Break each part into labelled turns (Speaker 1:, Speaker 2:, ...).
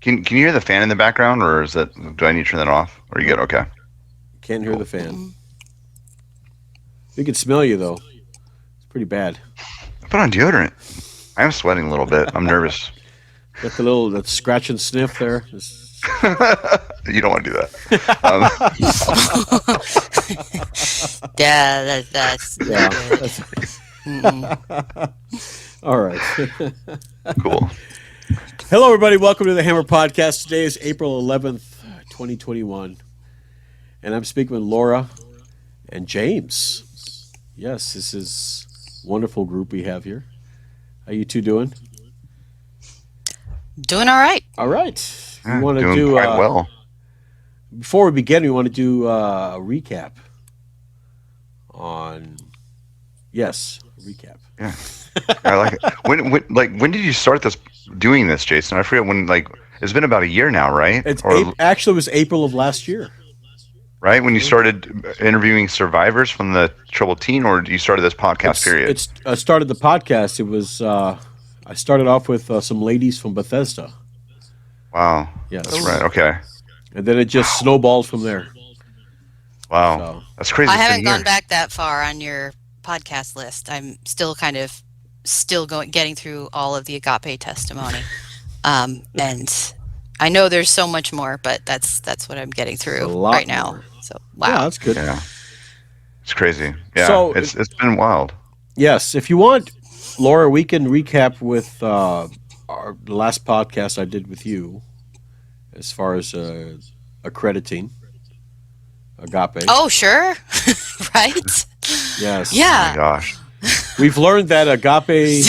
Speaker 1: Can you hear the fan in the background, or do I need to turn that off? Or are you good? Okay.
Speaker 2: Can't hear the fan. We can smell you though. It's pretty bad.
Speaker 1: I put on deodorant. I am sweating a little bit. I'm nervous.
Speaker 2: Got that scratch and sniff there.
Speaker 1: You don't want to do that.
Speaker 2: That's all right.
Speaker 1: Cool.
Speaker 2: Hello, everybody. Welcome to the Hammer Podcast. Today is April 11th, 2021. And I'm speaking with Laura and James. Yes, this is a wonderful group we have here. How you two doing?
Speaker 3: Doing all right.
Speaker 2: All right.
Speaker 1: We want to do quite well.
Speaker 2: Before we begin, we want to do a recap on. Yes, a recap.
Speaker 1: Yeah, I like it. When did you start doing this, Jason? I forget when. It's been about a year now, right?
Speaker 2: Actually, it was April of last year.
Speaker 1: Right when you started interviewing survivors from the troubled teen, or you started this podcast period?
Speaker 2: I started the podcast. It was I started off with some ladies from Bethesda.
Speaker 1: Wow.
Speaker 2: Yes.
Speaker 1: That's right. Okay.
Speaker 2: And then it just snowballed from there.
Speaker 1: Wow.
Speaker 2: So.
Speaker 1: That's crazy.
Speaker 3: I haven't gone back that far on your podcast list. I'm still getting through all of the Agape testimony. And I know there's so much more, but that's what I'm getting through right now.
Speaker 2: More.
Speaker 3: So wow.
Speaker 2: Yeah, that's good.
Speaker 1: Yeah. It's crazy. Yeah.
Speaker 2: So
Speaker 1: it's been wild.
Speaker 2: Yes. If you want, Laura, we can recap with the last podcast I did with you as far as accrediting Agape.
Speaker 3: Oh, sure. Right?
Speaker 2: Yes.
Speaker 3: Yeah.
Speaker 1: Oh my gosh.
Speaker 2: We've learned that Agape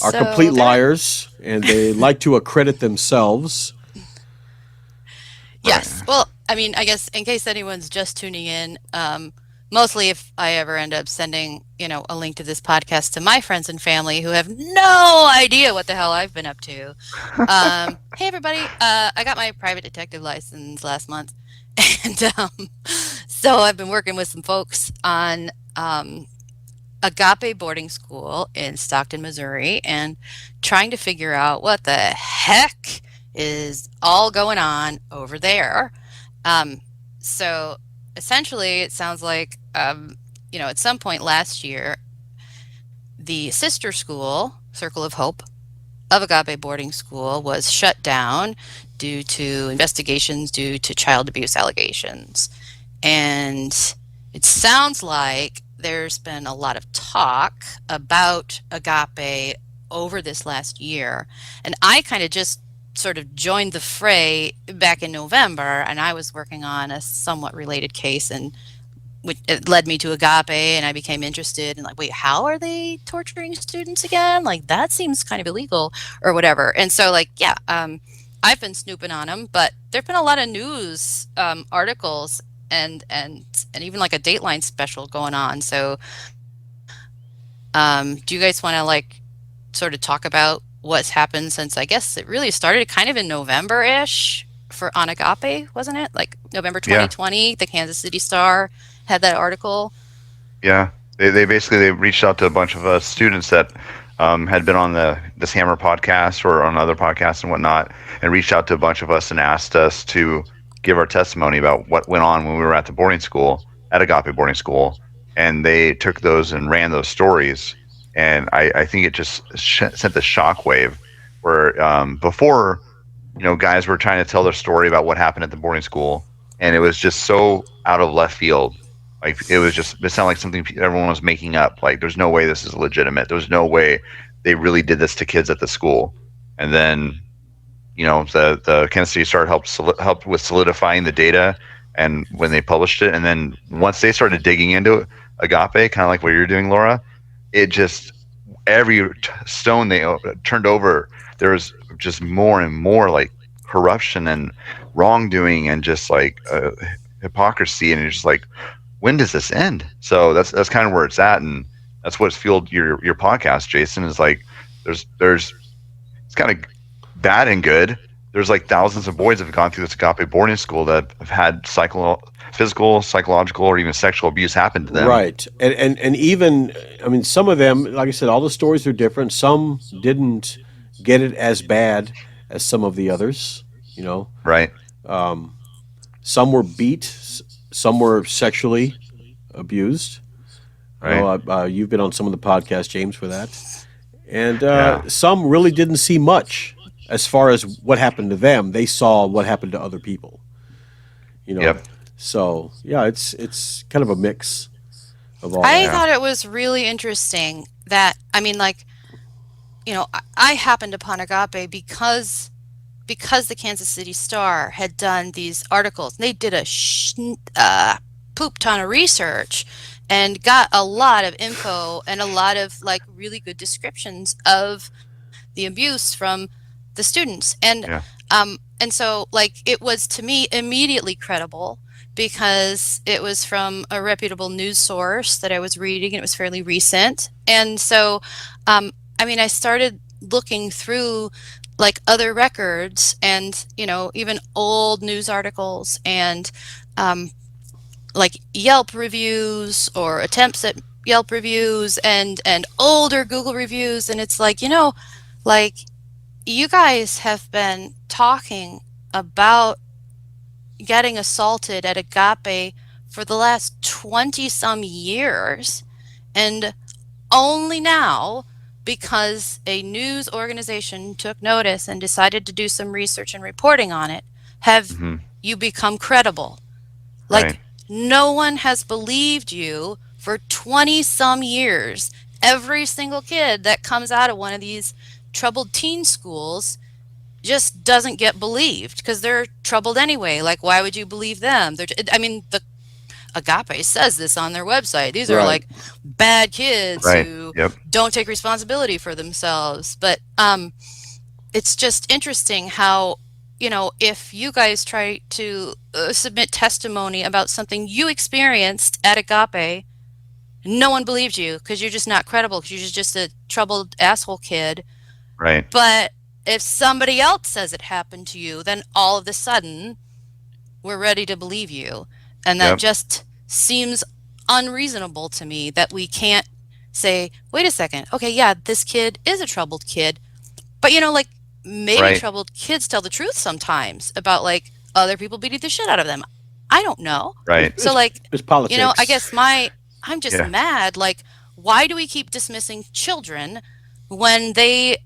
Speaker 2: are complete liars, and they like to accredit themselves.
Speaker 3: Yes. Well, I mean, I guess in case anyone's just tuning in, mostly if I ever end up sending, a link to this podcast to my friends and family who have no idea what the hell I've been up to. Hey, everybody. I got my private detective license last month. And so I've been working with some folks on Agape Boarding School in Stockton, Missouri, and trying to figure out what the heck is all going on over there. So essentially, it sounds like, at some point last year, the sister school, Circle of Hope, of Agape Boarding School was shut down due to investigations due to child abuse allegations. And it sounds like there's been a lot of talk about Agape over this last year. And I kind of just sort of joined the fray back in November, and I was working on a somewhat related case, and it led me to Agape, and I became interested in wait, how are they torturing students again? That seems kind of illegal or whatever. And so I've been snooping on them, but there've been a lot of news articles and even a Dateline special going on. So do you guys want to sort of talk about what's happened since, I guess it really started kind of in November-ish on Agape, wasn't it? November 2020, yeah. The Kansas City Star had that article.
Speaker 1: Yeah, they basically reached out to a bunch of us students that had been on this Hammer podcast or on other podcasts and whatnot, and reached out to a bunch of us and asked us to give our testimony about what went on when we were at the boarding school, at Agape Boarding School. And they took those and ran those stories. And I think it just sent the shockwave where before, guys were trying to tell their story about what happened at the boarding school, and it was just so out of left field. It sounded like something everyone was making up. There's no way this is legitimate. There's no way they really did this to kids at the school. And then, the Kansas City Star helped with solidifying the data, and when they published it, and then once they started digging into Agape, kind of like what you're doing, Laura, it just every stone they turned over, there was just more and more corruption and wrongdoing, and just hypocrisy, and it's just like, when does this end? So that's kind of where it's at, and that's what's fueled your podcast, Jason. Is like there's it's kind of bad and good. There's like thousands of boys that have gone through this Agape boarding school that have had physical, psychological, or even sexual abuse happen to them.
Speaker 2: Right. And even, I mean, some of them, like I said, all the stories are different. Some didn't get it as bad as some of the others, you know.
Speaker 1: Right.
Speaker 2: Some were beat, some were sexually abused. I
Speaker 1: Right.
Speaker 2: know you've been on some of the podcasts, James, for that. And
Speaker 1: Yeah.
Speaker 2: some really didn't see much as far as what happened to them. They saw what happened to other people, you know.
Speaker 1: Yep.
Speaker 2: So yeah, it's kind of a mix of all
Speaker 3: I
Speaker 2: that.
Speaker 1: Yeah.
Speaker 3: thought it was really interesting that, I mean, like, I happened upon Agape because the Kansas City Star had done these articles. They did a poop ton of research and got a lot of info and a lot of like really good descriptions of the abuse from the students.
Speaker 1: Yeah.
Speaker 3: And so like it was to me immediately credible because it was from a reputable news source that I was reading and it was fairly recent. And so I mean I started looking through like other records and even old news articles and um, like Yelp reviews or attempts at Yelp reviews and older Google reviews, and it's like like you guys have been talking about getting assaulted at Agape for the last 20 some years, and only now, because a news organization took notice and decided to do some research and reporting on it, have
Speaker 1: Hmm.
Speaker 3: you become credible.
Speaker 1: Right.
Speaker 3: Like, no one has believed you for 20 some years. Every single kid that comes out of one of these troubled teen schools just doesn't get believed because they're troubled anyway. Like, why would you believe them? I mean, the Agape says this on their website. These are
Speaker 2: Right.
Speaker 3: like bad kids
Speaker 1: Right.
Speaker 3: who
Speaker 1: Yep.
Speaker 3: don't take responsibility for themselves. But it's just interesting how, if you guys try to submit testimony about something you experienced at Agape, no one believes you because you're just not credible because you're just a troubled asshole kid.
Speaker 1: Right.
Speaker 3: But if somebody else says it happened to you, then all of a sudden we're ready to believe you. And that
Speaker 1: Yep.
Speaker 3: just seems unreasonable to me that we can't say, wait a second, okay, yeah, this kid is a troubled kid. But like maybe
Speaker 1: Right.
Speaker 3: troubled kids tell the truth sometimes about like other people beating the shit out of them. I don't know.
Speaker 1: Right.
Speaker 3: So like,
Speaker 2: It's
Speaker 3: I
Speaker 2: politics.
Speaker 3: guess I'm just
Speaker 1: Yeah.
Speaker 3: mad. Like, why do we keep dismissing children when they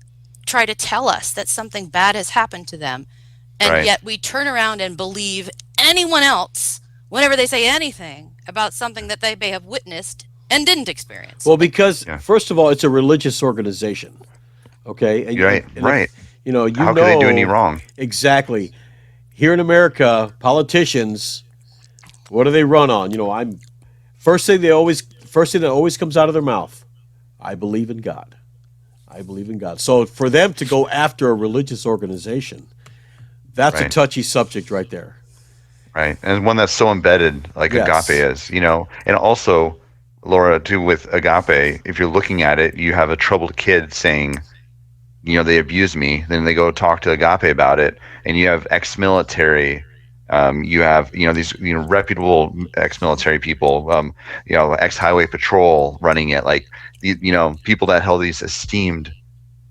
Speaker 3: try to tell us that something bad has happened to them? And
Speaker 1: Right.
Speaker 3: yet we turn around and believe anyone else whenever they say anything about something that they may have witnessed and didn't experience.
Speaker 2: Well, because
Speaker 1: Yeah.
Speaker 2: first of all, it's a religious organization. Okay,
Speaker 1: You're right.
Speaker 2: and
Speaker 1: Right.
Speaker 2: you
Speaker 1: How could they do any
Speaker 2: know
Speaker 1: wrong?
Speaker 2: exactly. Here in America, politicians, what do they run on? I'm first thing that always comes out of their mouth. I believe in God. I believe in God. So for them to go after a religious organization, that's a
Speaker 1: Right.
Speaker 2: touchy subject right there.
Speaker 1: Right. And one that's so embedded, like
Speaker 2: Yes.
Speaker 1: Agape is, and also, Laura, too, with Agape, if you're looking at it, you have a troubled kid saying, they abused me. Then they go talk to Agape about it, and you have ex-military. You have these reputable ex-military people, ex-highway patrol running it, like people that held these esteemed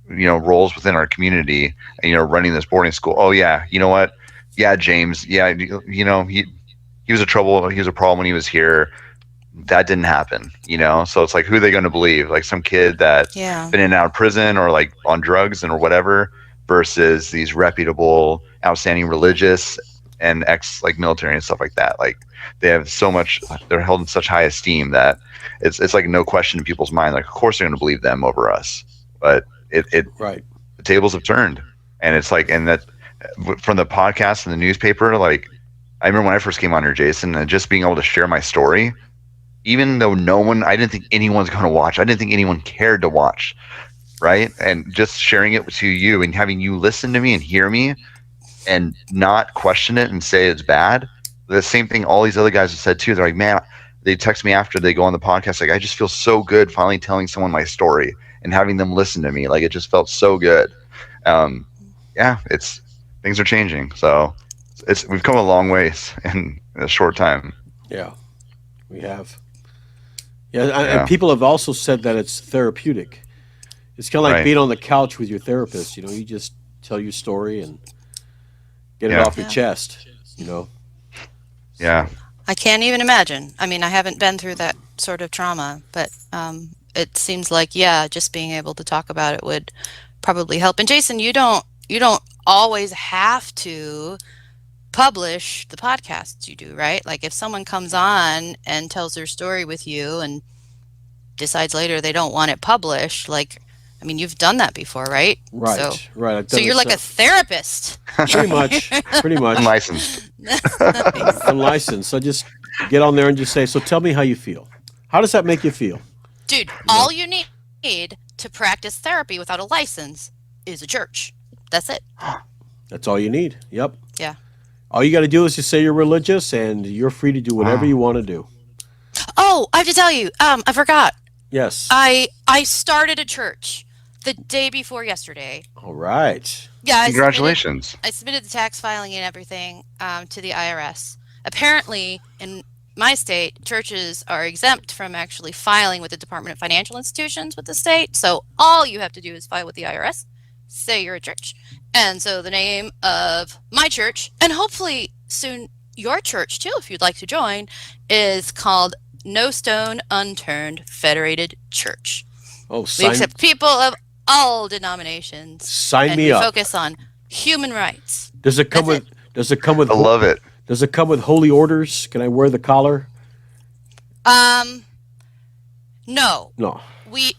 Speaker 1: roles within our community, and running this boarding school. Oh yeah, you know what? Yeah, James. Yeah, he was he was a problem when he was here. That didn't happen, so it's like, who are they going to believe? Like some kid that's
Speaker 3: Yeah.
Speaker 1: been in and out of prison or like on drugs and or whatever, versus these reputable, outstanding religious and ex like military and stuff like that. Like they have so much, they're held in such high esteem that it's like no question in people's mind. Like, of course they're going to believe them over us. But
Speaker 2: Right.
Speaker 1: the tables have turned, and it's like, and that from the podcast and the newspaper, like I remember when I first came on here, Jason, and just being able to share my story, even though I didn't think anyone's going to watch. I didn't think anyone cared to watch, right? And just sharing it to you and having you listen to me and hear me and not question it and say it's bad. the same thing all these other guys have said too. They're like, man, they text me after they go on the podcast, like, I just feel so good finally telling someone my story and having them listen to me. Like, it just felt so good. Um, yeah, it's things are changing. So we've come a long ways in a short time.
Speaker 2: Yeah, we have. Yeah, and
Speaker 1: Yeah,
Speaker 2: people have also said that it's therapeutic. It's kind of like
Speaker 1: right.
Speaker 2: being on the couch with your therapist. You just tell your story and get it
Speaker 1: Yeah,
Speaker 2: off your
Speaker 3: Yeah.
Speaker 2: chest.
Speaker 1: yeah,
Speaker 2: So
Speaker 3: I can't even imagine. I mean, I haven't been through that sort of trauma, but it seems like, yeah, just being able to talk about it would probably help. And Jason, you don't always have to publish the podcasts you do, right? Like if someone comes on and tells their story with you and decides later they don't want it published, like, I mean, you've done that before, right? So
Speaker 2: right. I've
Speaker 3: so
Speaker 2: done
Speaker 3: you're
Speaker 2: this
Speaker 3: like a therapist.
Speaker 2: pretty much, pretty much.
Speaker 1: unlicensed.
Speaker 3: Nice.
Speaker 2: I'm licensed, so just get on there and just say. So tell me how you feel. How does that make you feel?
Speaker 3: Dude,
Speaker 2: You know,
Speaker 3: all you need to practice therapy without a license is a church. That's it.
Speaker 2: that's all you need. Yep.
Speaker 3: Yeah.
Speaker 2: All you got to do is just say you're religious, and you're free to do whatever
Speaker 1: Wow.
Speaker 2: you want to do.
Speaker 3: Oh, I have to tell you, I forgot.
Speaker 2: Yes.
Speaker 3: I started a church the day before yesterday.
Speaker 2: All right.
Speaker 3: Yeah,
Speaker 1: Congratulations.
Speaker 3: I submitted the tax filing and everything to the IRS. Apparently, in my state, churches are exempt from actually filing with the Department of Financial Institutions with the state. So all you have to do is file with the IRS, say you're a church. And so the name of my church, and hopefully soon your church too, if you'd like to join, is called No Stone Unturned Federated Church.
Speaker 2: Oh,
Speaker 3: We
Speaker 2: sign
Speaker 3: accept people of all denominations,
Speaker 2: sign
Speaker 3: and
Speaker 2: me
Speaker 3: we
Speaker 2: up.
Speaker 3: focus on human rights.
Speaker 2: Does it come
Speaker 3: That's
Speaker 2: with? Does it come with?
Speaker 1: I love it.
Speaker 2: Does it come with holy orders? Can I wear the collar?
Speaker 3: No,
Speaker 2: No.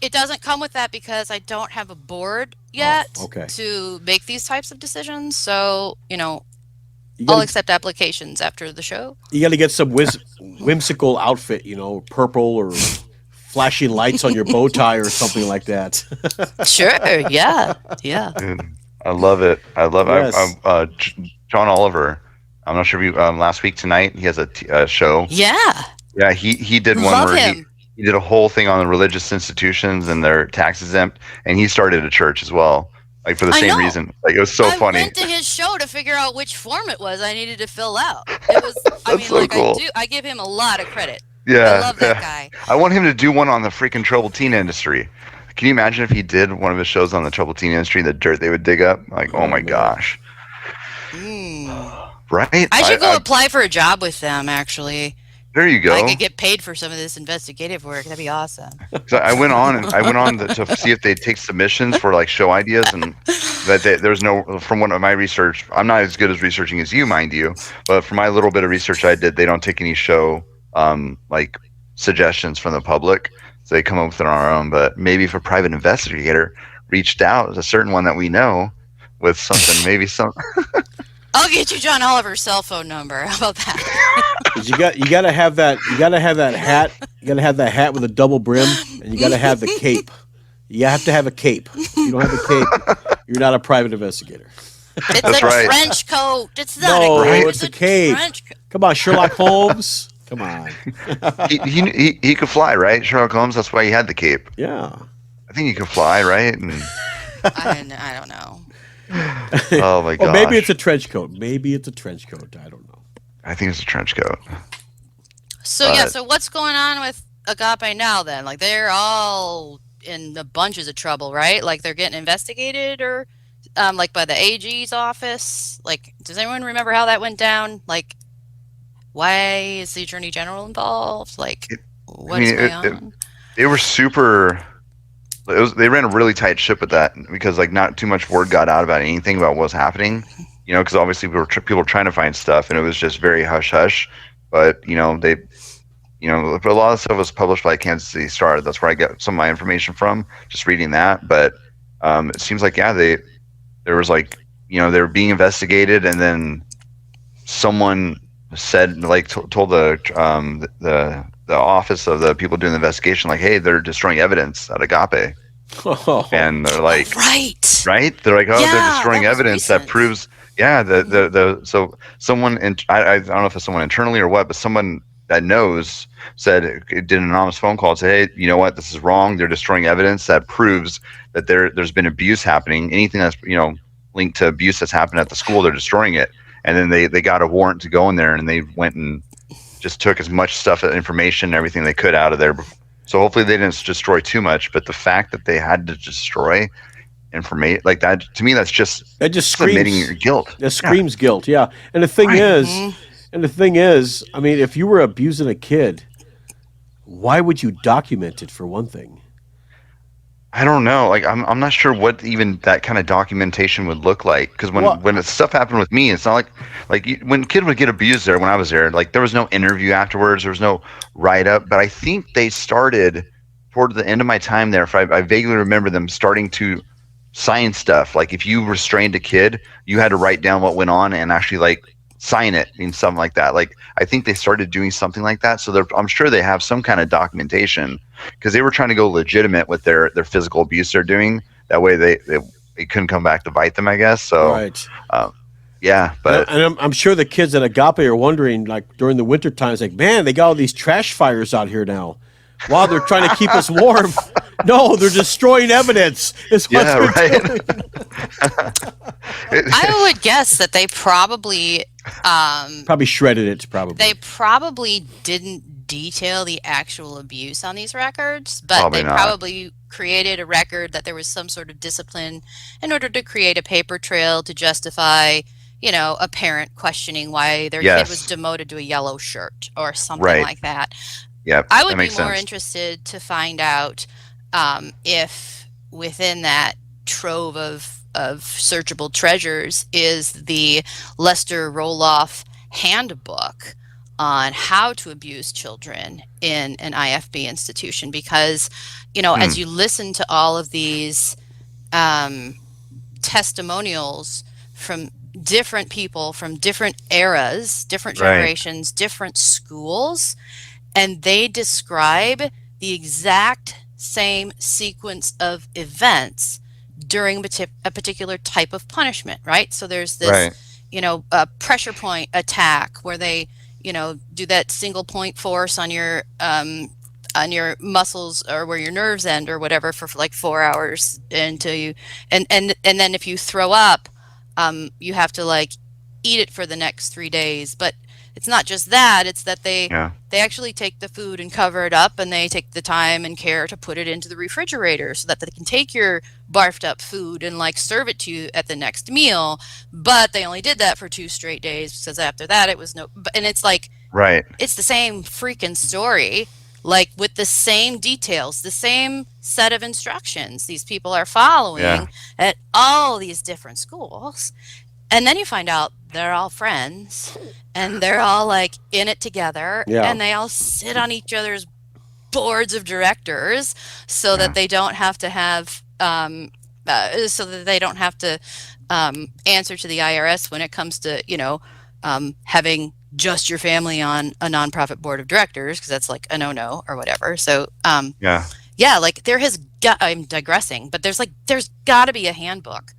Speaker 3: it doesn't come with that because I don't have a board yet
Speaker 2: okay.
Speaker 3: to make these types of decisions. So,
Speaker 2: You
Speaker 3: I'll
Speaker 2: got
Speaker 3: accept applications after the show.
Speaker 2: to get some whimsical outfit. Purple or flashing lights on your bow tie or something like that.
Speaker 3: Sure, yeah, yeah.
Speaker 1: Dude, I love it. I love
Speaker 2: Yes.
Speaker 1: John Oliver. I'm not sure if you last week tonight he has a show.
Speaker 3: Yeah,
Speaker 1: Yeah, he did one
Speaker 3: love
Speaker 1: where
Speaker 3: him.
Speaker 1: he did a whole thing on the religious institutions and their tax exempt, and he started a church as well, like for the
Speaker 3: I
Speaker 1: same
Speaker 3: know.
Speaker 1: reason. Like it was so
Speaker 3: I
Speaker 1: funny.
Speaker 3: went to his show to figure out which form it was I needed to fill out. It was, I
Speaker 1: That's
Speaker 3: mean,
Speaker 1: so
Speaker 3: like
Speaker 1: cool.
Speaker 3: I give him a lot of credit. I
Speaker 1: Yeah,
Speaker 3: love that
Speaker 1: yeah.
Speaker 3: guy.
Speaker 1: I want him to do one on the freaking troubled teen industry. Can you imagine if he did one of his shows on the troubled teen industry, the dirt they would dig up? Like, oh my
Speaker 2: man.
Speaker 1: gosh.
Speaker 3: Mm.
Speaker 1: Right?
Speaker 3: I should go apply for a job with them, actually.
Speaker 1: There you go.
Speaker 3: I could get paid for some of this investigative work. That'd be awesome.
Speaker 1: So I went on to see if they take submissions for like show ideas, and there's no, from what my research, I'm not as good as researching as you, mind you, but from my little bit of research I did, they don't take any show like suggestions from the public. So they come up with it on our own. But maybe if a private investigator reached out, a certain one that we know, with something, maybe some.
Speaker 3: I'll get you John Oliver's cell phone number. How about that?
Speaker 2: 'Cause you got to have that. You got to have that hat. You got to have that hat with a double brim, and you got to have the cape. You have to have a cape. If you don't have a cape, you're not a private investigator.
Speaker 3: It's
Speaker 1: That's
Speaker 3: a
Speaker 1: right.
Speaker 3: trench coat. It's not
Speaker 2: No,
Speaker 3: a cape.
Speaker 2: it's a cape.
Speaker 3: trench coat.
Speaker 2: Come on, Sherlock Holmes. Come on.
Speaker 1: He could fly, right? Sherlock Holmes. That's why he had the cape.
Speaker 2: Yeah.
Speaker 1: I think he could fly, right? And
Speaker 3: I don't know.
Speaker 1: oh my gosh.
Speaker 2: Or maybe it's a trench coat. Maybe it's a trench coat. I don't know.
Speaker 1: I think it's a trench coat.
Speaker 3: So yeah, so what's going on with Agape now then? Like they're all in the bunches of trouble, right? Like they're getting investigated or like by the AG's office. Like does anyone remember how that went down? Like why is the Attorney General involved? Like what's going on?
Speaker 1: They were super. They ran a really tight ship with that because like not too much word got out about anything about what was happening, because obviously people were trying to find stuff and it was just very hush hush. But they, a lot of stuff was published by Kansas City Star. That's where I get some of my information from, just reading that. But it seems like there was like they were being investigated, and then someone said told the office of the people doing the investigation, like, hey, they're destroying evidence at Agape.
Speaker 2: Oh.
Speaker 1: And they're like,
Speaker 3: Right.
Speaker 1: right? They're like, oh,
Speaker 3: Yeah,
Speaker 1: they're destroying
Speaker 3: that was
Speaker 1: evidence that
Speaker 3: recent.
Speaker 1: proves, Yeah, the so someone in, I don't know if it's someone internally or what, but someone that knows said it did an anonymous phone call and said, hey, you know what, this is wrong. They're destroying evidence that proves that there's been abuse happening. Anything that's linked to abuse that's happened at the school, they're destroying it. And then they got a warrant to go in there, and they went and just took as much stuff, information, everything they could out of there. So hopefully they didn't destroy too much. But the fact that they had to destroy information like that, to me, that's just
Speaker 2: That just
Speaker 1: admitting
Speaker 2: screams.
Speaker 1: your guilt.
Speaker 2: That screams guilt. Yeah. And the thing
Speaker 1: Right.
Speaker 2: is, I mean, if you were abusing a kid, why would you document it for one thing?
Speaker 1: I don't know. Like I'm not sure what even that kind of documentation would look like, because
Speaker 2: Well,
Speaker 1: when stuff happened with me, it's not like when kid would get abused there when I was there. Like there was no interview afterwards. There was no write up. But I think they started toward the end of my time there. If I vaguely remember them starting to sign stuff. Like if you restrained a kid, you had to write down what went on and actually like sign it and something like that. Like I think they started doing something like that. So I'm sure they have some kind of documentation, because they were trying to go legitimate with their physical abuse they're doing. That way they couldn't come back to bite them, I guess. So
Speaker 2: right.
Speaker 1: um, yeah,
Speaker 2: And
Speaker 1: but
Speaker 2: I'm sure the kids at Agape are wondering, like during the winter times, like, man, they got all these trash fires out here now. Wow, they're trying to keep us warm. No, they're destroying evidence. Is what
Speaker 1: yeah,
Speaker 2: they're
Speaker 1: right.
Speaker 2: doing.
Speaker 3: I would guess that they probably
Speaker 2: Probably shredded it. Probably.
Speaker 3: they probably didn't detail the actual abuse on these records, but
Speaker 1: Probably
Speaker 3: they
Speaker 1: not.
Speaker 3: probably created a record that there was some sort of discipline in order to create a paper trail to justify, a parent questioning why their kid was
Speaker 1: Yes.
Speaker 3: demoted to a yellow shirt or something
Speaker 1: Right.
Speaker 3: like that.
Speaker 1: Yep.
Speaker 3: I
Speaker 1: That
Speaker 3: would be
Speaker 1: makes
Speaker 3: more
Speaker 1: sense.
Speaker 3: interested to find out if within that trove of searchable treasures is the Lester Roloff handbook on how to abuse children in an IFB institution. Because,
Speaker 1: Hmm.
Speaker 3: as you listen to all of these um, testimonials from different people from different eras, different
Speaker 1: Right.
Speaker 3: generations, different schools, and they describe the exact same sequence of events during a particular type of punishment, right? So there's this,
Speaker 1: Right.
Speaker 3: pressure point attack where they, do that single point force on your muscles or where your nerves end or whatever for like 4 hours until you, and then if you throw up, you have to like eat it for the next 3 days. But it's not just that; it's that
Speaker 1: Yeah.
Speaker 3: they actually take the food and cover it up, and they take the time and care to put it into the refrigerator so that they can take your barfed up food and like serve it to you at the next meal. But they only did that for 2 straight days, because after that it was no. And it's like
Speaker 1: Right.
Speaker 3: it's the same freaking story, like with the same details, the same set of instructions these people are
Speaker 1: Yeah.
Speaker 3: following at all these different schools. And then you find out they're all friends and they're all like in it together,
Speaker 2: Yeah.
Speaker 3: and they all sit on each other's boards of directors so
Speaker 1: Yeah.
Speaker 3: that they don't have to answer to the IRS when it comes to, having just your family on a nonprofit board of directors, because that's like a no-no or whatever. So,
Speaker 1: Yeah.
Speaker 3: yeah, like I'm digressing, but there's got to be a handbook.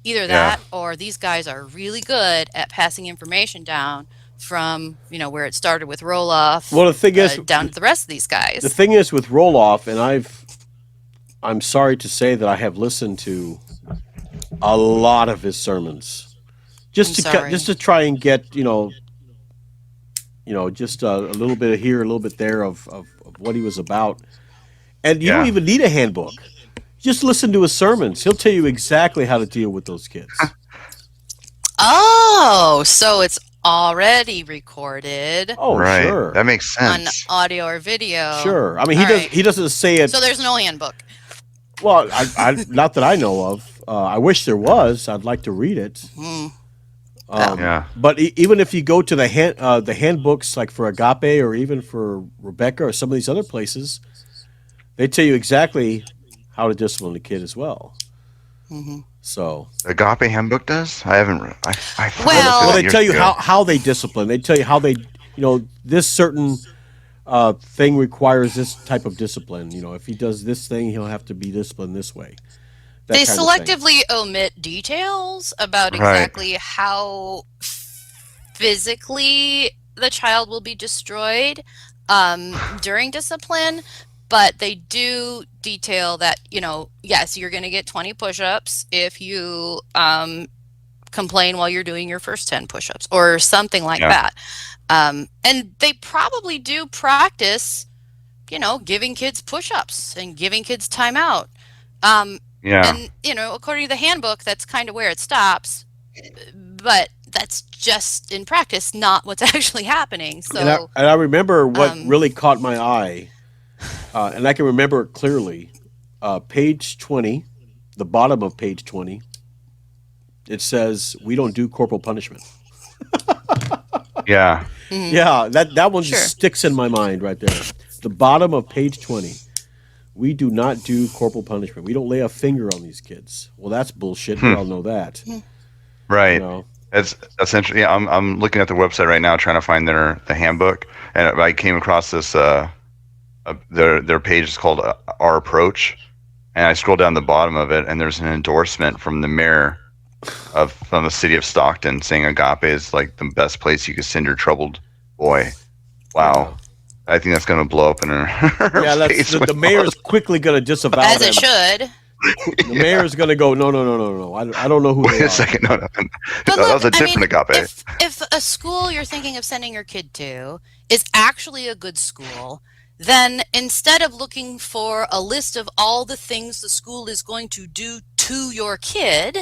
Speaker 3: Either
Speaker 1: Yeah.
Speaker 3: that or these guys are really good at passing information down from, where it started with Roloff
Speaker 2: Well, the thing is,
Speaker 3: down to the rest of these
Speaker 2: the
Speaker 3: guys.
Speaker 2: thing is with Roloff, and I'm sorry to say that I have listened to a lot of his sermons,
Speaker 3: I'm sorry.
Speaker 2: just to try and get just a little bit here, a little bit there of what he was about. And you don't
Speaker 1: Yeah.
Speaker 2: even need a handbook. Just listen to his sermons. He'll tell you exactly how to deal with those kids.
Speaker 3: Oh, so it's already recorded
Speaker 2: Oh,
Speaker 1: Right.
Speaker 2: sure,
Speaker 1: That makes
Speaker 3: on
Speaker 1: sense.
Speaker 3: audio or video.
Speaker 2: sure. I mean,
Speaker 3: All right.
Speaker 2: he doesn't say it.
Speaker 3: So there's no handbook.
Speaker 2: Well, not that I know of. I wish there was. I'd like to read it.
Speaker 3: Hmm.
Speaker 1: Yeah.
Speaker 2: But even if you go to the handbooks, like for Agape or even for Rebecca or some of these other places, they tell you exactly how to discipline a kid as well.
Speaker 3: Hmm.
Speaker 2: So,
Speaker 1: Agape Handbook does? I haven't. I
Speaker 3: Well-
Speaker 1: thought
Speaker 2: well,
Speaker 1: it
Speaker 2: they
Speaker 1: years
Speaker 2: tell you
Speaker 1: ago.
Speaker 2: how they discipline. They tell you how they, this certain thing requires this type of discipline. If he does this thing, he'll have to be disciplined this way. that
Speaker 3: They
Speaker 2: kind of thing.
Speaker 3: selectively omit details about
Speaker 1: Right.
Speaker 3: exactly how physically the child will be destroyed during discipline, but they do detail that, yes, you're going to get 20 push-ups if you complain while you're doing your first 10 push-ups or something like
Speaker 1: Yeah.
Speaker 3: that. And they probably do practice, giving kids push-ups and giving kids timeout. Um,
Speaker 1: Yeah.
Speaker 3: and, according to the handbook, that's kind of where it stops. But that's just in practice, not what's actually happening. So,
Speaker 2: And I remember what
Speaker 3: um,
Speaker 2: really caught my eye, and I can remember it clearly. Page 20, the bottom of page 20, it says, "We don't do corporal punishment."
Speaker 1: Yeah.
Speaker 3: mhm,
Speaker 2: Yeah, that one just
Speaker 3: sure.
Speaker 2: sticks in my mind right there. The bottom of page 20. We do not do corporal punishment. We don't lay a finger on these kids. Well, that's bullshit. We
Speaker 1: Hmm.
Speaker 2: all know that.
Speaker 3: Mhm.
Speaker 2: You
Speaker 1: Right.
Speaker 2: know.
Speaker 1: It's essentially. Yeah, I'm looking at their website right now, trying to find the handbook, and I came across this. Their page is called Our Approach, and I scroll down the bottom of it, and there's an endorsement from the mayor from the city of Stockton saying Agape is like the best place you could send your troubled boy.
Speaker 2: Yeah.
Speaker 1: Wow. I think that's going to blow up in her
Speaker 2: Yeah, that's
Speaker 1: face
Speaker 2: the
Speaker 1: with all
Speaker 2: mayor's quickly going to disavow
Speaker 3: As it
Speaker 2: them.
Speaker 3: should.
Speaker 2: The mayor's going to go, no, no, no, no, no. I don't know who
Speaker 1: Wait
Speaker 2: they
Speaker 1: a
Speaker 2: are.
Speaker 1: second. No, no.
Speaker 3: But
Speaker 1: That
Speaker 3: look,
Speaker 1: was a
Speaker 3: I mean,
Speaker 1: different Agape.
Speaker 3: if a school you're thinking of sending your kid to is actually a good school, then instead of looking for a list of all the things the school is going to do to your kid,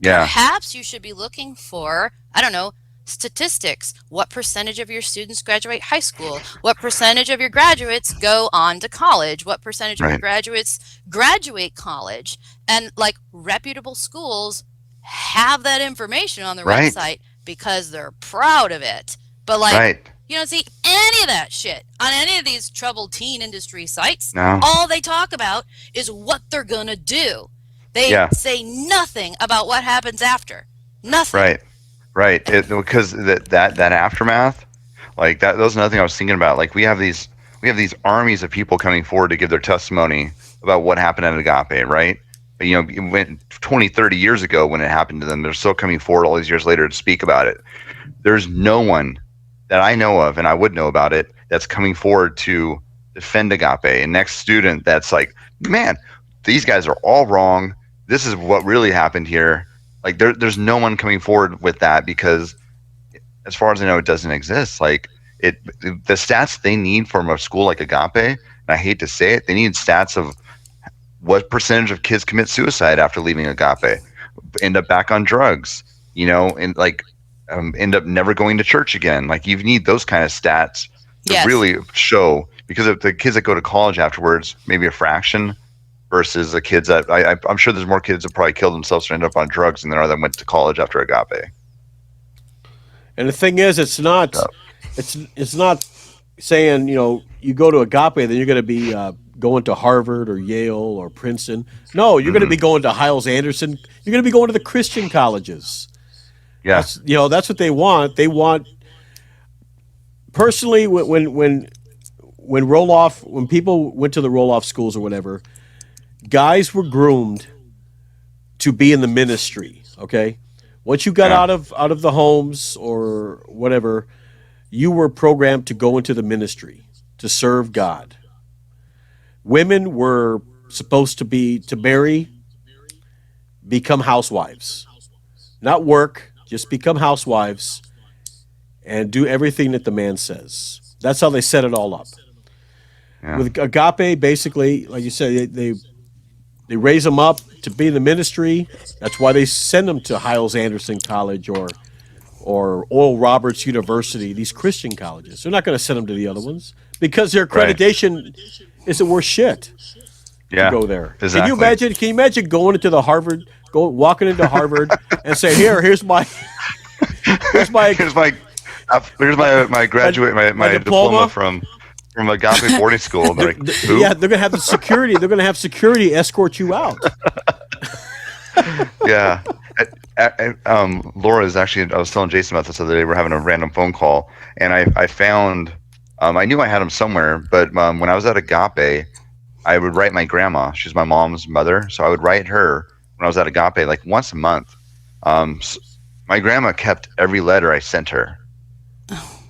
Speaker 1: Yeah.
Speaker 3: perhaps you should be looking for, I don't know, statistics. What percentage of your students graduate high school? What percentage of your graduates go on to college? What percentage of your
Speaker 1: Right.
Speaker 3: graduates graduate college? And like reputable schools have that information on their
Speaker 1: Right.
Speaker 3: website because they're proud of it. But like,
Speaker 1: Right.
Speaker 3: you don't see any of that shit on any of these troubled teen industry sites.
Speaker 1: No.
Speaker 3: All they talk about is what they're gonna do. They
Speaker 1: Yeah.
Speaker 3: say nothing about what happens after. Nothing.
Speaker 1: Right. Right. Because that aftermath, like that was another thing I was thinking about. Like we have these armies of people coming forward to give their testimony about what happened at Agape, right? But, it went 20, 30 years ago when it happened to them. They're still coming forward all these years later to speak about it. There's no one that I know of, and I would know about it, that's coming forward to defend Agape. And next student that's like, man, these guys are all wrong. This is what really happened here. Like there's no one coming forward with that because, as far as I know, it doesn't exist. Like the stats they need from a school like Agape, and I hate to say it, they need stats of what percentage of kids commit suicide after leaving Agape, end up back on drugs, and like end up never going to church again. Like you need those kind of stats to
Speaker 3: Yes.
Speaker 1: really show, because of the kids that go to college afterwards, maybe a fraction versus the kids that I'm sure there's more kids that probably killed themselves or end up on drugs than there are that went to college after Agape.
Speaker 2: And the thing is, it's not saying you go to Agape, then you're going to be going to Harvard or Yale or Princeton. No, you're going to
Speaker 1: Mhm.
Speaker 2: be going to Hiles Anderson. You're going to be going to the Christian colleges.
Speaker 1: Yeah.
Speaker 2: That's what they want. They want, personally, when people went to the roll off schools or whatever, guys were groomed to be in the ministry. Okay, once you got
Speaker 1: Yeah.
Speaker 2: out of the homes or whatever, you were programmed to go into the ministry to serve God. Women were supposed to marry, become housewives, not work, just become housewives and do everything that the man says. That's how they set it all up.
Speaker 1: Yeah.
Speaker 2: With Agape, basically, like you said, they raise them up to be in the ministry. That's why they send them to Hiles Anderson College or Oral Roberts University, these Christian colleges. They're not going to send them to the other ones because their
Speaker 1: Right.
Speaker 2: accreditation isn't worth shit to
Speaker 1: Yeah.
Speaker 2: go there.
Speaker 1: Exactly.
Speaker 2: Can you imagine going into the Harvard, walking into Harvard and say, here's my
Speaker 1: here's my my graduate my diploma from Agape Boarding School. They're like, who?
Speaker 2: yeah, they're gonna have the security. They're gonna have security escort you out.
Speaker 1: Yeah. Laura is actually. I was telling Jason about this the other day. We're having a random phone call, and I found. I knew I had him somewhere, but when I was at Agape, I would write my grandma. She's my mom's mother, so I would write her when I was at Agape, like once a month. My grandma kept every letter I sent her.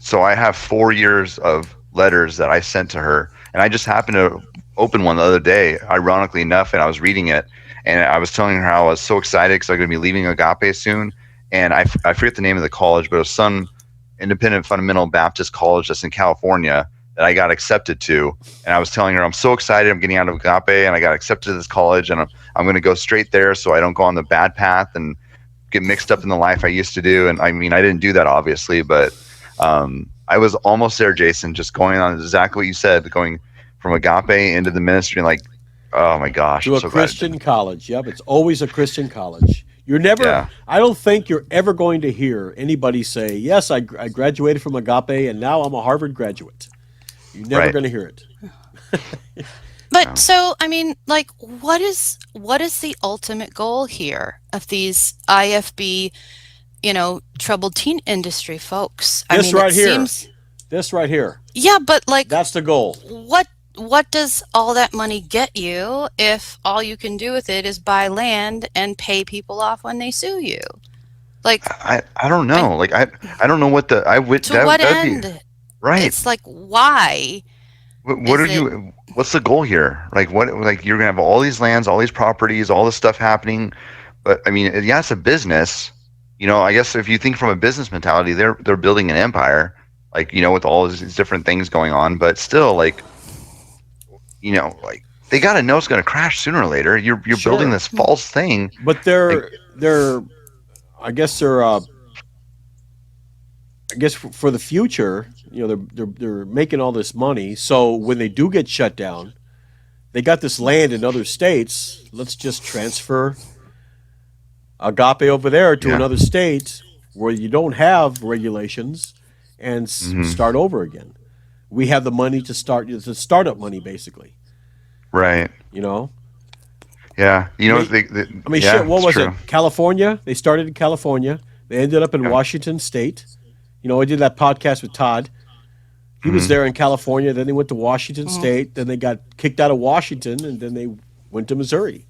Speaker 1: So I have 4 years of letters that I sent to her, and I just happened to open one the other day, ironically enough, and I was reading it, and I was telling her how I was so excited because I'm going to be leaving Agape soon, and I forget the name of the college, but it was some independent fundamental Baptist college that's in California that I got accepted to, and I was telling her I'm so excited I'm getting out of Agape, and I got accepted to this college, and I'm going to go straight there so I don't go on the bad path and get mixed up in the life I used to do. And I mean, I didn't do that obviously, but I was almost there, Jason, just going on exactly what you said, going from Agape into the ministry, and like, oh my gosh,
Speaker 2: To
Speaker 1: I'm
Speaker 2: a
Speaker 1: so glad I
Speaker 2: Christian
Speaker 1: didn't.
Speaker 2: college. Yep, it's always a Christian college. You're never,
Speaker 1: Yeah,
Speaker 2: I don't think you're ever going to hear anybody say, yes, I graduated from Agape and now I'm a Harvard graduate. You're never
Speaker 1: right.
Speaker 2: going to hear it.
Speaker 3: But
Speaker 1: Yeah.
Speaker 3: so, I mean, like, what is the ultimate goal here of these IFB, troubled teen industry folks? I
Speaker 2: This
Speaker 3: mean, it
Speaker 2: right here,
Speaker 3: seems,
Speaker 2: this right here,
Speaker 3: yeah, but like,
Speaker 2: that's the goal.
Speaker 3: what does all that money get you if all you can do with it is buy land and pay people off when they sue you? Like,
Speaker 1: I don't
Speaker 3: I
Speaker 1: know. Like I don't know what the I would
Speaker 3: to what
Speaker 1: that would be
Speaker 3: end?
Speaker 1: right.
Speaker 3: It's like, why
Speaker 1: What are
Speaker 3: is it?
Speaker 1: you? What's the goal here? Like what? Like you're gonna have all these lands, all these properties, all this stuff happening. But I mean, yeah, it's a business. I guess if you think from a business mentality, they're building an empire, like with all these different things going on. But still, like they got to know it's going to crash sooner or later. You're building
Speaker 2: Sure.
Speaker 1: this false thing.
Speaker 2: But
Speaker 1: Like,
Speaker 2: they're, I guess they're, I guess for the future, they're making all this money. So when they do get shut down, they got this land in other states. Let's just transfer Agape over there to
Speaker 1: yeah.
Speaker 2: another state where you don't have regulations and
Speaker 1: Hmm.
Speaker 2: start over again. We have the money to start. It's a startup money, basically.
Speaker 1: Right.
Speaker 2: You know,
Speaker 1: Yeah.
Speaker 2: I mean, shit.
Speaker 1: Yeah,
Speaker 2: What
Speaker 1: it's
Speaker 2: was it?
Speaker 1: true.
Speaker 2: California. They started in California. They ended up in
Speaker 1: Yeah.
Speaker 2: Washington State. I did that podcast with Todd. He was
Speaker 1: Hmm.
Speaker 2: there in California. Then they went to Washington
Speaker 3: Mhm.
Speaker 2: State. Then they got kicked out of Washington, and then they went to Missouri.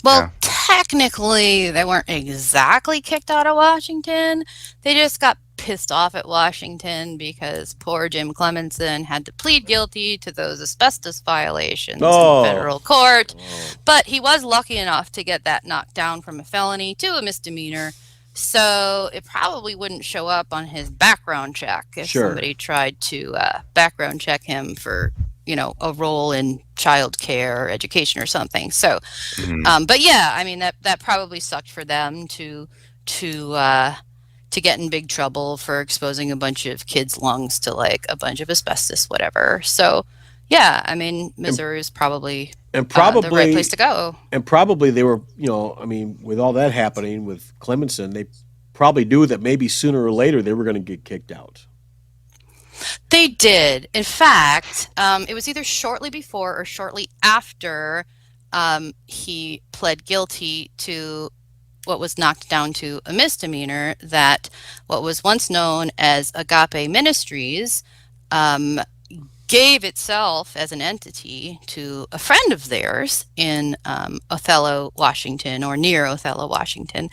Speaker 3: Well,
Speaker 1: Yeah.
Speaker 3: technically, they weren't exactly kicked out of Washington. They just got pissed off at Washington because poor Jim Clemenson had to plead guilty to those asbestos violations in
Speaker 2: Oh,
Speaker 3: federal court.
Speaker 2: oh,
Speaker 3: But he was lucky enough to get that knocked down from a felony to a misdemeanor. So it probably wouldn't show up on his background check if
Speaker 2: sure.
Speaker 3: somebody tried to background check him for, a role in child care or education or something. So,
Speaker 1: Hmm.
Speaker 3: but yeah, I mean that probably sucked for them to get in big trouble for exposing a bunch of kids' lungs to like a bunch of asbestos, whatever. So, yeah, I mean
Speaker 2: And
Speaker 3: Missouri is probably
Speaker 2: and
Speaker 3: the right place
Speaker 2: probably
Speaker 3: to go.
Speaker 2: and probably they were, I mean, with all that happening with Clemenson, they probably knew that maybe sooner or later they were going to get kicked out.
Speaker 3: They did. In fact, it was either shortly before or shortly after he pled guilty to what was knocked down to a misdemeanor that what was once known as Agape Ministries um, gave itself as an entity to a friend of theirs in Othello, Washington, or near Othello, Washington.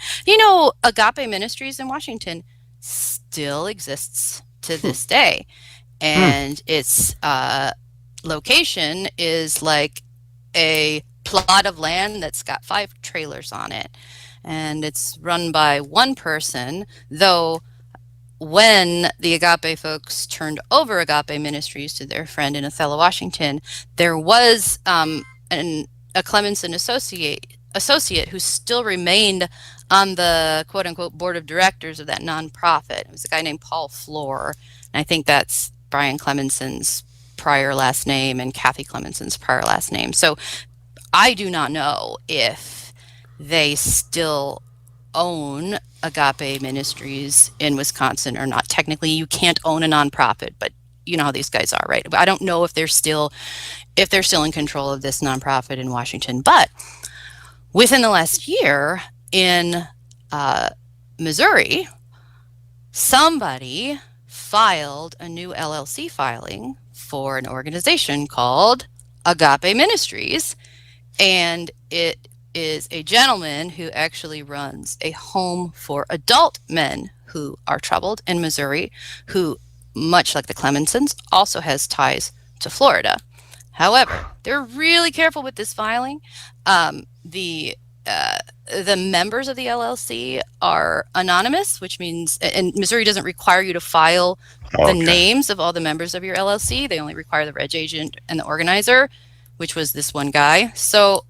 Speaker 3: Agape Ministries in Washington still exists to this day,
Speaker 1: Hmm.
Speaker 3: and its location is like a plot of land that's got 5 trailers on it, and it's run by one person, though when the Agape folks turned over Agape Ministries to their friend in Othello, Washington, there was a Clemenson associate who still remained on the quote unquote board of directors of that nonprofit. It was a guy named Paul Floor, and I think that's Brian Clemenson's prior last name and Kathy Clemenson's prior last name. So I do not know if they still own Agape Ministries in Wisconsin or not. Technically, you can't own a nonprofit, but you know how these guys are, right? I don't know if they're still in control of this nonprofit in Washington, but within the last year in uh, Missouri, somebody filed a new LLC filing for an organization called Agape Ministries, and it is a gentleman who actually runs a home for adult men who are troubled in Missouri, who, much like the Clemensons, also has ties to Florida. However, they're really careful with this filing. The members of the LLC are anonymous, which means, and Missouri doesn't require you to file the names of all the members of your LLC. They only require the reg agent and the organizer, which was this one guy. So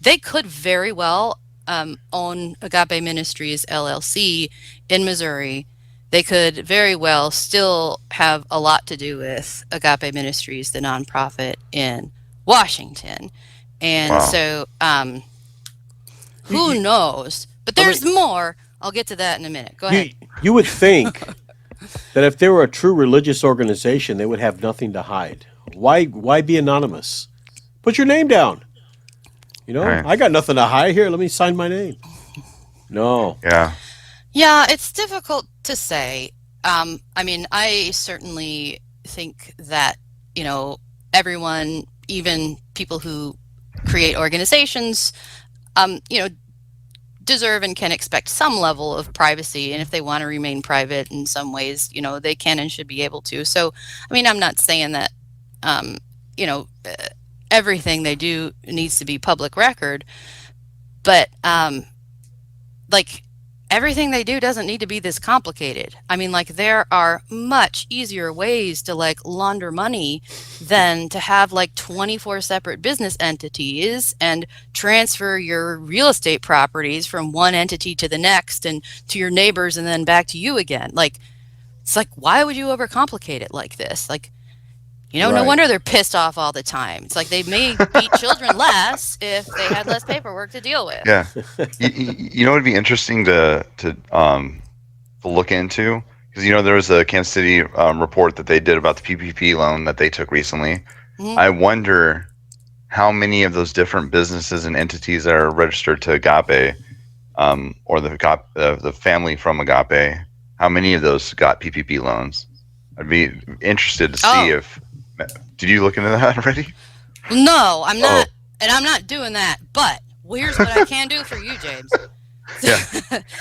Speaker 3: they could very well own Agape Ministries LLC in Missouri. They could very well still have a lot to do with Agape Ministries, the nonprofit in Washington. And so who knows? But there's more. I'll get to that in a minute. Go ahead.
Speaker 2: You would think that if they were a true religious organization, they would have nothing to hide. Why be anonymous? Put your name down. I got nothing to hide here. Let me sign my name. No.
Speaker 3: Yeah, it's difficult to say. I mean, I certainly think that, everyone, even people who create organizations, deserve and can expect some level of privacy. And if they want to remain private in some ways, they can and should be able to. So, I mean, I'm not saying that, everything they do needs to be public record, but everything they do doesn't need to be this complicated. I mean, there are much easier ways to launder money than to have 24 separate business entities and transfer your real estate properties from one entity to the next and to your neighbors and then back to you again. It's why would you overcomplicate it like this? No wonder they're pissed off all the time. It's they may beat children less if they had less paperwork to deal with.
Speaker 1: Yeah. It'd be interesting to look into, because there was a Kansas City report that they did about the PPP loan that they took recently. Mm-hmm. I wonder how many of those different businesses and entities that are registered to Agape, or the family from Agape, how many of those got PPP loans? I'd be interested to see if. Did you look into that already?
Speaker 3: No, I'm not, and I'm not doing that. But here's what I can do for you, James.
Speaker 1: Yeah.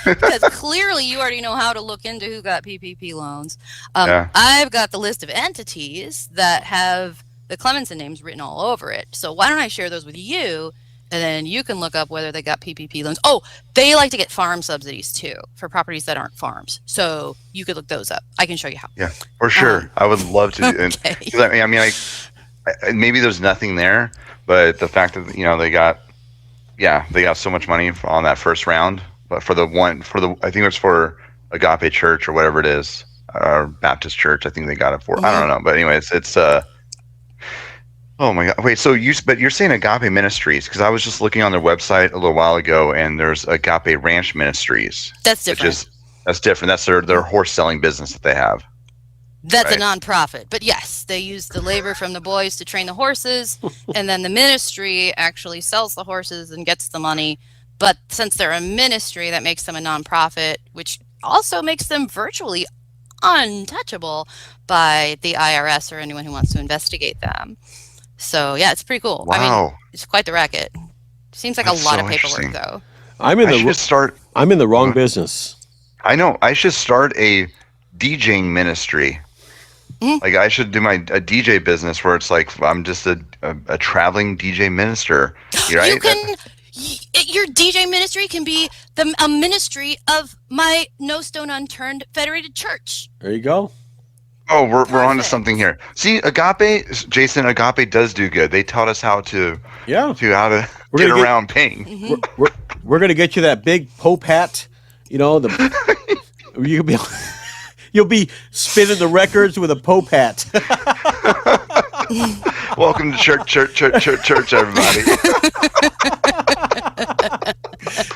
Speaker 3: Because clearly you already know how to look into who got PPP loans. I've got the list of entities that have the Clemenson names written all over it. So why don't I share those with you, and then you can look up whether they got PPP loans. Oh, they like to get farm subsidies too for properties that aren't farms. So you could look those up. I can show you how.
Speaker 1: Yeah, for sure. I would love to. Okay. I mean, maybe there's nothing there, but the fact that they got so much money on that first round. But I think it was for Agape Church or whatever it is, or Baptist Church. I think they got it for. Mm-hmm. I don't know, but anyways, it's Oh my God! Wait, but you're saying Agape Ministries, because I was just looking on their website a little while ago, and there's Agape Ranch Ministries.
Speaker 3: That's different.
Speaker 1: That's different. That's their horse selling business that they have.
Speaker 3: That's right? A nonprofit, but yes, they use the labor from the boys to train the horses, and then the ministry actually sells the horses and gets the money. But since they're a ministry, that makes them a nonprofit, which also makes them virtually untouchable by the IRS or anyone who wants to investigate them. So yeah, it's pretty cool.
Speaker 1: Wow.
Speaker 3: I mean, it's quite the racket. Seems like That's a lot of paperwork though.
Speaker 2: I'm in the wrong business.
Speaker 1: I know. I should start a DJing ministry. Mm-hmm. I should do a DJ business where it's I'm just a traveling DJ minister. Right?
Speaker 3: You can. Your DJ ministry can be a ministry of my No Stone Unturned Federated Church.
Speaker 2: There you go.
Speaker 1: Oh, we're on to something here. See, Agape does do good. They taught us how to get around pain.
Speaker 2: Mm-hmm. We're gonna get you that big Pope hat. You'll be spinning the records with a Pope hat.
Speaker 1: Welcome to church, everybody.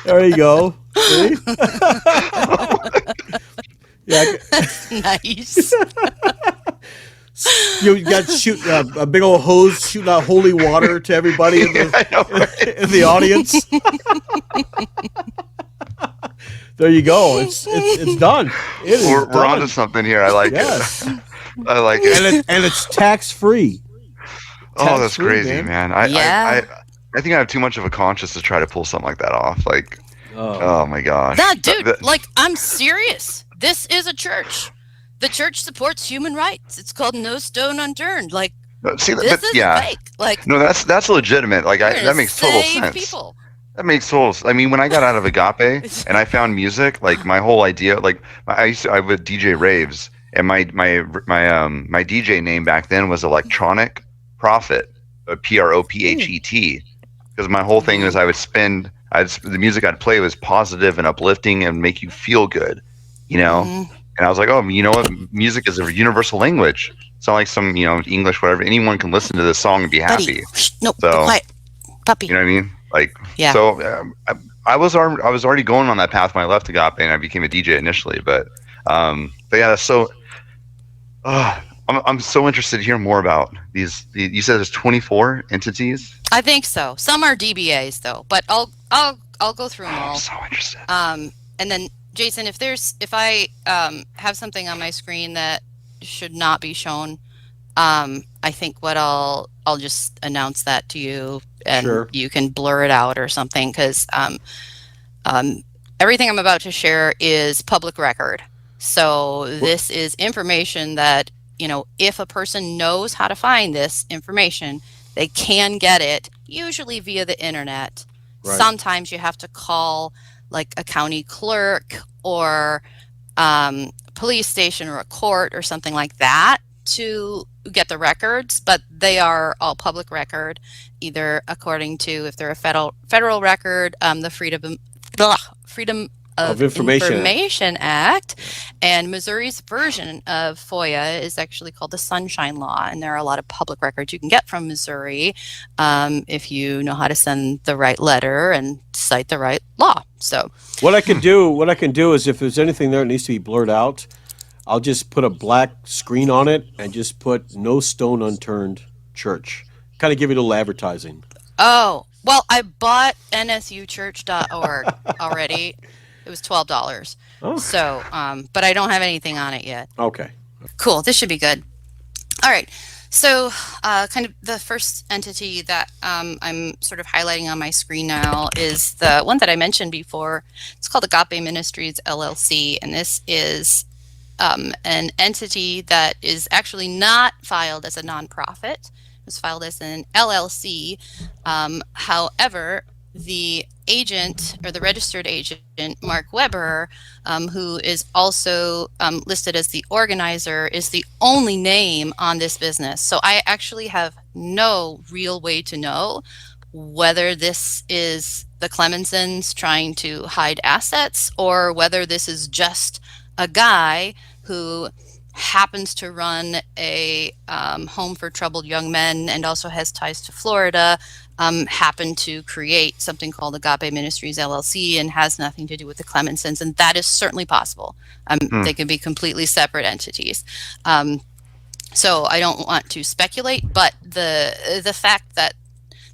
Speaker 2: There you go. See?
Speaker 3: That's nice.
Speaker 2: You got a big old hose shooting out holy water to everybody in the audience. There you go. It's done.
Speaker 1: We're onto something here. I like it. I like it.
Speaker 2: And it's tax free.
Speaker 1: Oh, that's crazy, man. I think I have too much of a conscience to try to pull something like that off. Like,
Speaker 2: Oh,
Speaker 1: oh my gosh.
Speaker 3: Nah, dude, like, I'm serious. This is a church. The church supports human rights. It's called No Stone Unturned. Like,
Speaker 1: See,
Speaker 3: this
Speaker 1: but
Speaker 3: isn't
Speaker 1: yeah,
Speaker 3: fake. Like,
Speaker 1: no, that's legitimate. Like,
Speaker 3: we're gonna
Speaker 1: that makes total
Speaker 3: save
Speaker 1: sense.
Speaker 3: people.
Speaker 1: That makes total. I mean, when I got out of Agape and I found music, like my whole idea, like I would DJ raves, and my DJ name back then was Electronic Prophet, Prophet, because my whole thing
Speaker 3: Mm-hmm.
Speaker 1: was the music I'd play was positive and uplifting and make you feel good, you know.
Speaker 3: Mm-hmm.
Speaker 1: And I was like, oh, you know what? Music is a universal language. It's not like some English whatever. Anyone can listen to this song and be
Speaker 3: Buddy,
Speaker 1: happy.
Speaker 3: no, be
Speaker 1: So
Speaker 3: quiet. Puppy.
Speaker 1: you know what I mean? Like,
Speaker 3: Yeah.
Speaker 1: so I was already going on that path when I left Agape and I became a DJ initially, but yeah, so I'm so interested to hear more about these. You said there's 24 entities.
Speaker 3: I think so. Some are DBAs though, but I'll go through them
Speaker 1: Oh, I'm
Speaker 3: all.
Speaker 1: so interested.
Speaker 3: And then Jason, if I have something on my screen that should not be shown, I think what I'll just announce that to you, and
Speaker 2: Sure.
Speaker 3: you can blur it out or something, because everything I'm about to share is public record. So this is information that, if a person knows how to find this information, they can get it, usually via the internet.
Speaker 2: Right.
Speaker 3: Sometimes you have to call like a county clerk or police station or a court or something like that to get the records, but they are all public record, either according to, if they're a federal record, the Freedom of
Speaker 2: Information
Speaker 3: Act, and Missouri's version of FOIA is actually called the Sunshine Law, and there are a lot of public records you can get from Missouri if you know how to send the right letter and cite the right law. So
Speaker 2: What I can do is, if there's anything there that needs to be blurred out, I'll just put a black screen on it and just put No Stone Unturned Church. Kind of give it a little advertising.
Speaker 3: Oh, well, I bought nsuchurch.org already. It was $12.
Speaker 2: Oh.
Speaker 3: So, but I don't have anything on it yet.
Speaker 2: Okay.
Speaker 3: Cool. This should be good. All right. So, kind of the first entity that I'm sort of highlighting on my screen now is the one that I mentioned before. It's called Agape Ministries LLC, and this is an entity that is actually not filed as a nonprofit. It was filed as an LLC. However, the agent, or the registered agent, Mark Weber, who is also listed as the organizer, is the only name on this business. So I actually have no real way to know whether this is the Clemensons trying to hide assets, or whether this is just a guy who happens to run a home for troubled young men and also has ties to Florida, happened to create something called Agape Ministries LLC and has nothing to do with the Clemensons, and that is certainly possible. They can be completely separate entities. So I don't want to speculate, but the fact that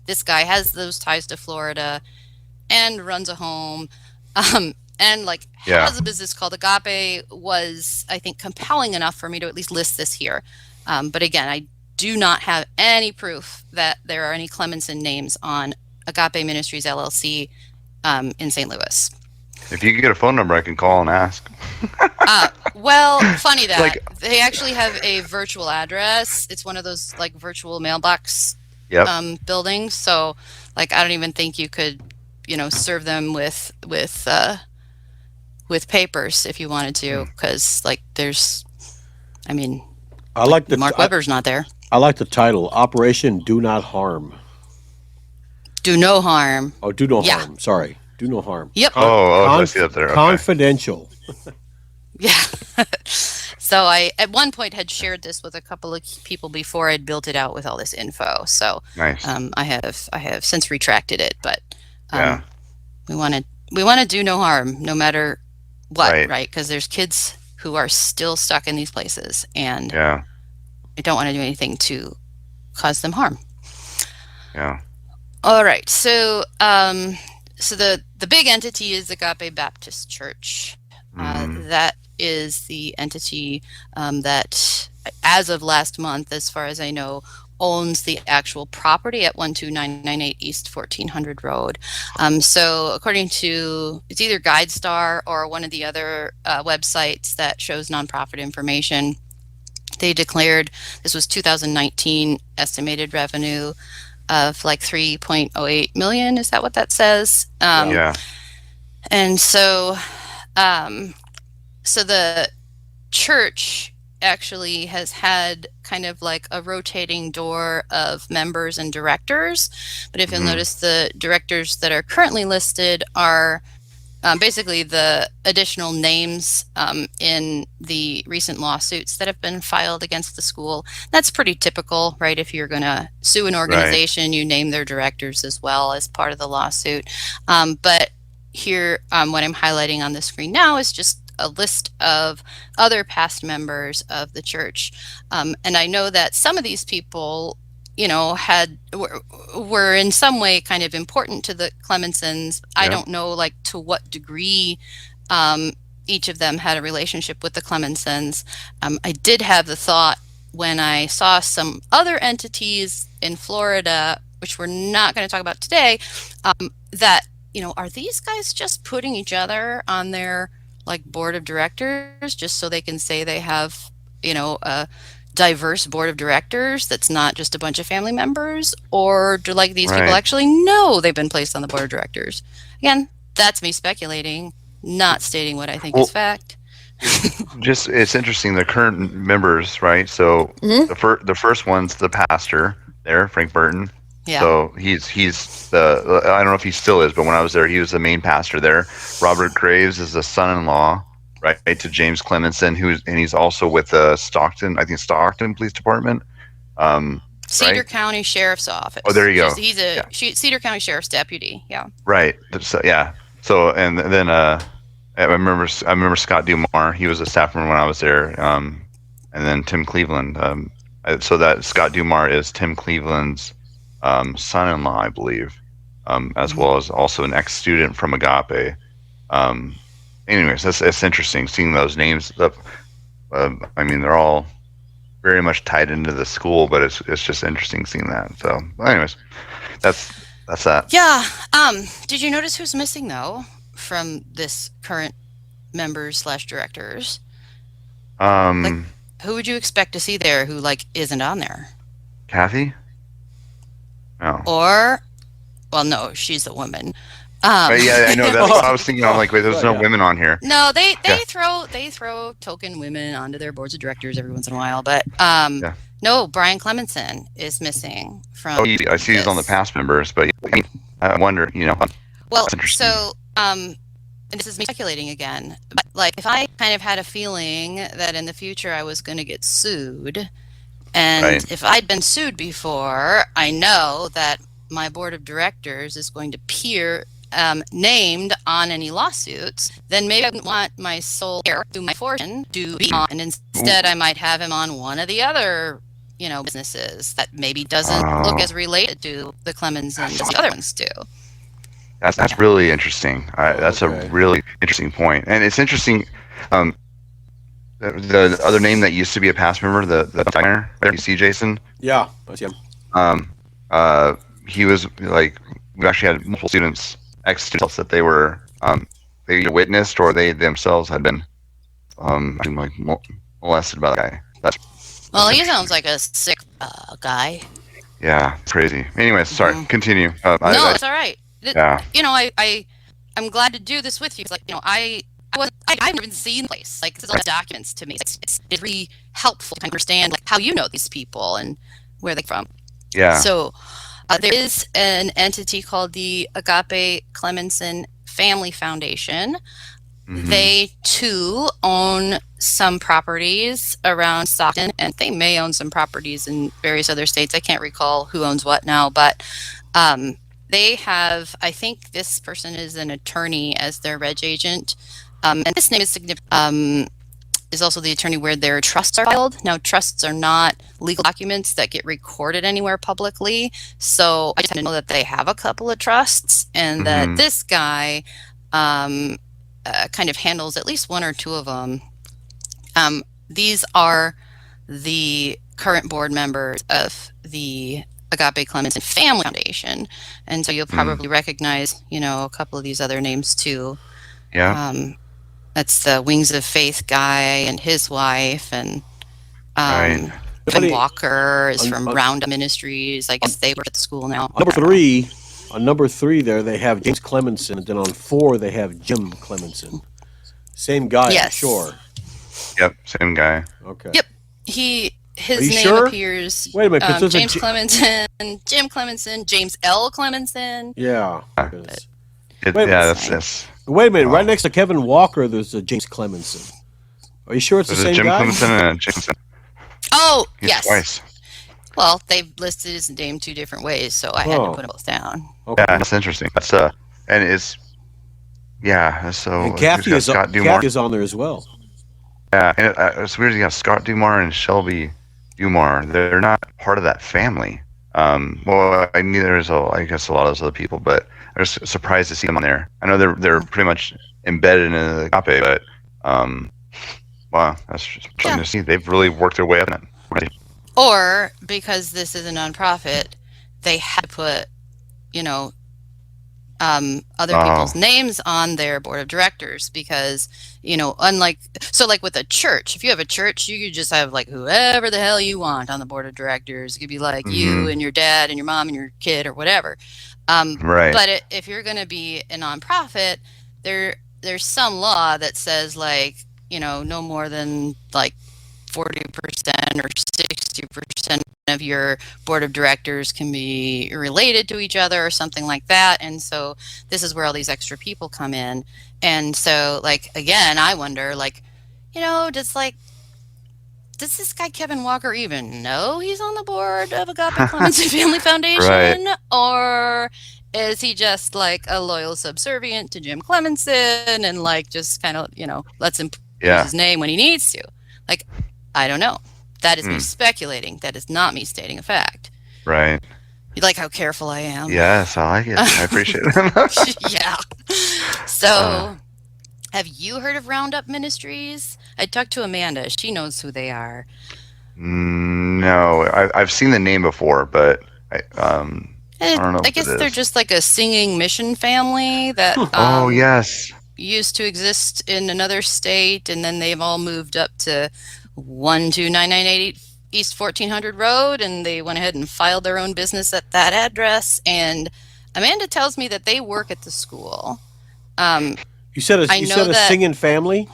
Speaker 3: this guy has those ties to Florida and runs a home, and has a business called Agape was, I think, compelling enough for me to at least list this here. But again, I do not have any proof that there are any Clemenson names on Agape Ministries LLC in St. Louis.
Speaker 1: If you could get a phone number, I can call and ask.
Speaker 3: Well, funny that they actually have a virtual address. It's one of those virtual mailbox buildings. So I don't even think you could, serve them with papers if you wanted to, because there's,
Speaker 2: I like the
Speaker 3: Mark Weber's not there.
Speaker 2: I like the title, Operation Do Not Harm.
Speaker 3: Do no harm.
Speaker 2: Oh, do no harm. Sorry, do no harm.
Speaker 3: Yep.
Speaker 1: I see that there. Okay.
Speaker 2: Confidential.
Speaker 3: Yeah. So I, at one point, had shared this with a couple of people before I'd built it out with all this info. So
Speaker 1: nice.
Speaker 3: I have since retracted it, but we want to do no harm, no matter what, right? Because there's kids who are still stuck in these places, and I don't want to do anything to cause them harm.
Speaker 1: Yeah.
Speaker 3: All right. So so the big entity is Agape Baptist Church. That is the entity that as of last month, as far as I know, owns the actual property at 12998 East 1400 Road. So according to, it's either GuideStar or one of the other websites that shows nonprofit information, they declared this was 2019 estimated revenue of like 3.08 million. Is that what that says?
Speaker 1: Yeah.
Speaker 3: And so, so the church actually has had kind of like a rotating door of members and directors. But if you'll notice, the directors that are currently listed are basically the additional names in the recent lawsuits that have been filed against the school. That's pretty typical, right? If you're going to sue an organization, you name their directors as well as part of the lawsuit. But here, what I'm highlighting on the screen now is just a list of other past members of the church. And I know that some of these people, you know, were in some way kind of important to the Clemensons. I don't know, like, to what degree each of them had a relationship with the Clemensons. I did have the thought when I saw some other entities in Florida, which we're not going to talk about today, that, you know, are these guys just putting each other on their, like, board of directors just so they can say they have, you know, a diverse board of directors that's not just a bunch of family members? Or do, like, these people actually know they've been placed on the board of directors? Again, that's me speculating, not stating what I think is fact.
Speaker 1: Just, it's interesting, the current members, right? So the first one's the pastor there, Frank Burton.
Speaker 3: Yeah.
Speaker 1: So he's the, I don't know if he still is, but when I was there, he was the main pastor there. Robert Graves is the son-in-law, right, to James Clemenson, and he's also with the Stockton Police Department.
Speaker 3: Cedar County Sheriff's Office.
Speaker 1: Oh, there you go.
Speaker 3: He's a Cedar County Sheriff's deputy. Yeah.
Speaker 1: Right. So, yeah. So, and then I remember Scott Dumar. He was a staff member when I was there. And then Tim Cleveland. So that Scott Dumar is Tim Cleveland's son-in-law, I believe, as well as also an ex-student from Agape. Anyways, that's interesting seeing those names. I mean, they're all very much tied into the school, but it's just interesting seeing that. So, anyways, that's that.
Speaker 3: Yeah. Did you notice who's missing though from this current members/directors? Like, who would you expect to see there who, like, isn't on there?
Speaker 1: Kathy? No.
Speaker 3: Or, well, no, she's a woman.
Speaker 1: Yeah, I know. That's what I was thinking. I'm like, wait, there's no women on here.
Speaker 3: No, they throw token women onto their boards of directors every once in a while, but no, Brian Clemenson is missing from.
Speaker 1: Oh, I see he's on the past members, but I wonder, you know.
Speaker 3: Well, so and this is me speculating again, but, like, if I kind of had a feeling that in the future I was going to get sued, and if I'd been sued before, I know that my board of directors is going to appear named on any lawsuits, then maybe I wouldn't want my sole heir to my fortune to be on, and instead I might have him on one of the other, you know, businesses that maybe doesn't look as related to the Clemensons as the other ones do.
Speaker 1: That's really interesting. That's a really interesting point, and it's interesting. The other name that used to be a past member, the designer, you see Jason?
Speaker 2: Yeah, that's him.
Speaker 1: He was, like, we actually had multiple students, ex-students, that they were they either witnessed or they themselves had been like molested by the guy.
Speaker 3: Well, he sounds like a sick guy.
Speaker 1: Yeah, it's crazy. Anyways, sorry. Continue.
Speaker 3: No, it's all right. You know, I'm glad to do this with you. Like, you know, I've never even seen the place. Like, this is all documents to me. It's really helpful to understand, like, how you know these people and where they're from.
Speaker 1: Yeah.
Speaker 3: So there is an entity called the Agape Clemenson Family Foundation. Mm-hmm. They too own some properties around Stockton, and they may own some properties in various other states. I can't recall who owns what now, but they have, I think this person is an attorney as their reg agent. And this name is significant. Is also the attorney where their trusts are filed. Now, trusts are not legal documents that get recorded anywhere publicly. So I just know that they have a couple of trusts, and that this guy kind of handles at least one or two of them. These are the current board members of the Agape Clemenson Family Foundation. And so you'll probably recognize, a couple of these other names too.
Speaker 1: Yeah.
Speaker 3: That's the Wings of Faith guy and his wife, and
Speaker 1: Right.
Speaker 3: Kevin Walker is from Roundup Ministries. I guess they work at the school now.
Speaker 2: On number three there, they have James Clemenson, and then on 4 they have Jim Clemenson. Same guy, I'm
Speaker 3: Yes.
Speaker 2: sure.
Speaker 1: Yep. Same guy.
Speaker 2: Okay.
Speaker 3: Yep. His
Speaker 2: Are you
Speaker 3: name
Speaker 2: sure?
Speaker 3: appears.
Speaker 2: Wait a minute, 'cause there's a
Speaker 3: James Clemenson, Jim Clemenson, James L. Clemenson.
Speaker 2: Yeah. Wait,
Speaker 1: That's
Speaker 2: Wait a minute. Right next to Kevin Walker, there's a James Clemenson. Are you sure it's the
Speaker 1: there's a
Speaker 2: same
Speaker 1: Jim
Speaker 2: guy?
Speaker 1: Clemenson and a Jameson.
Speaker 3: Oh,
Speaker 1: He's
Speaker 3: yes.
Speaker 1: twice.
Speaker 3: Well, they've listed his name 2 different ways, so I had to put them both down.
Speaker 2: Okay.
Speaker 1: Yeah, that's interesting. That's and it's so.
Speaker 2: And Kathy is on there as well.
Speaker 1: Yeah, and it's weird. You got Scott Dumar and Shelby Dumar. They're not part of that family. Well, I knew there's I guess a lot of those other people, but I'm just surprised to see them on there. I know they're pretty much embedded in the Agape, but wow, that's just interesting to see. They've really worked their way up in it. Right.
Speaker 3: Or because this is a nonprofit, they had to put, other people's names on their board of directors because, like with a church, if you have a church, you could just have like whoever the hell you want on the board of directors. It could be like you and your dad and your mom and your kid or whatever.
Speaker 1: Right.
Speaker 3: But if you're going to be a nonprofit, there's some law that says no more than 40% or 60% of your board of directors can be related to each other or something like that. And so this is where all these extra people come in. And so again, I wonder does this guy Kevin Walker even know he's on the board of Agape Clemenson Family Foundation?
Speaker 1: Right.
Speaker 3: Or is he just a loyal subservient to Jim Clemenson and just kind of, lets him use his name when he needs to? I don't know. That is me speculating. That is not me stating a fact.
Speaker 1: Right.
Speaker 3: You like how careful I am?
Speaker 1: Yes, I like it. I appreciate it.
Speaker 3: Yeah. So, have you heard of Roundup Ministries? I talked to Amanda. She knows who they are.
Speaker 1: No, I've seen the name before, but I don't know.
Speaker 3: I guess they're just a singing mission family that
Speaker 1: oh yes,
Speaker 3: used to exist in another state, and then they've all moved up to 12998 East 1400 Road, and they went ahead and filed their own business at that address. And Amanda tells me that they work at the school.
Speaker 2: You said a singing family?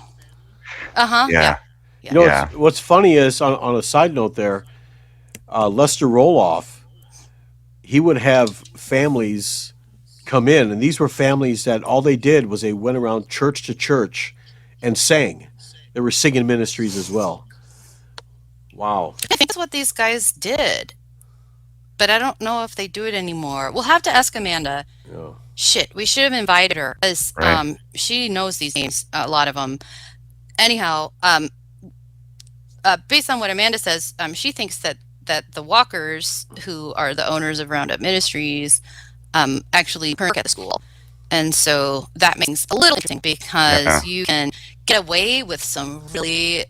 Speaker 3: Yeah.
Speaker 2: What's funny is on a side note there, Lester Roloff, he would have families come in, and these were families that all they did was they went around church to church and sang. There were singing ministries as well. Wow.
Speaker 3: I think that's what these guys did. But I don't know if they do it anymore. We'll have to ask Amanda.
Speaker 2: Yeah.
Speaker 3: Shit, we should have invited her because she knows these names, a lot of them. Anyhow, based on what Amanda says, she thinks that the Walkers, who are the owners of Roundup Ministries, actually work at the school. And so that makes it a little interesting because you can get away with some really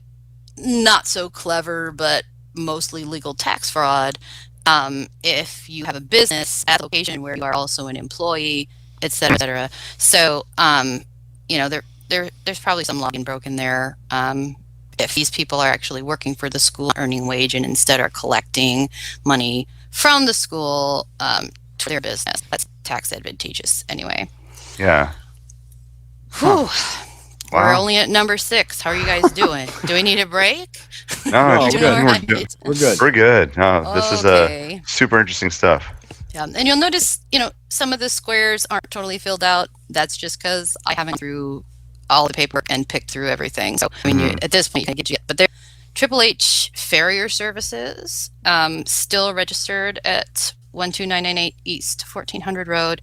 Speaker 3: not so clever but mostly legal tax fraud if you have a business at a location where you are also an employee, et cetera, et cetera. So, there's probably some law being broken there. If these people are actually working for the school, earning wage, and instead are collecting money from the school to their business, that's tax advantageous anyway.
Speaker 1: Yeah.
Speaker 3: Whew. We're only at number 6. How are you guys doing? Do we need a break?
Speaker 1: No,
Speaker 2: we're good. We're good.
Speaker 1: We're good. No, this is super interesting stuff.
Speaker 3: Yeah, and you'll notice, some of the squares aren't totally filled out. That's just because I haven't through all the paperwork and picked through everything. So, at this point, you can get it. But they're Triple H Farrier Services, still registered at 12998 East 1400 Road.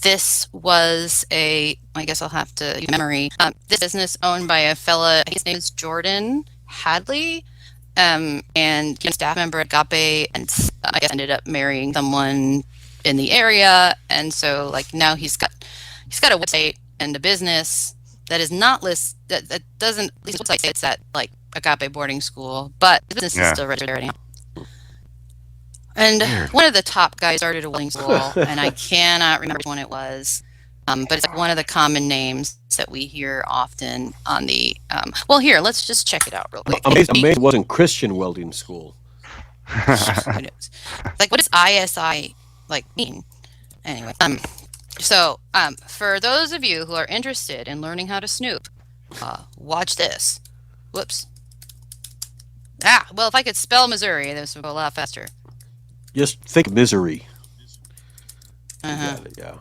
Speaker 3: This was I guess I'll have to use memory. This business owned by a fella, his name is Jordan Hadley, and a staff member at Agape, and I guess ended up marrying someone in the area. And so now he's got a website and a business that is not that doesn't, at least looks like it's at Agape Boarding School, but the business is
Speaker 1: Yeah.
Speaker 3: still registered right now. And
Speaker 1: Weird.
Speaker 3: one of the top guys started a welding school, and I cannot remember which one it was. But it's like one of the common names that we hear often on the. Well, here, let's just check it out real quick.
Speaker 2: Amazing it wasn't Christian welding school.
Speaker 3: Who knows? Like, what does ISI like mean? Anyway, so for those of you who are interested in learning how to snoop, watch this. Whoops. Well, if I could spell Missouri, this would go a lot faster.
Speaker 2: Just think misery.
Speaker 3: Uh-huh.
Speaker 2: Yeah.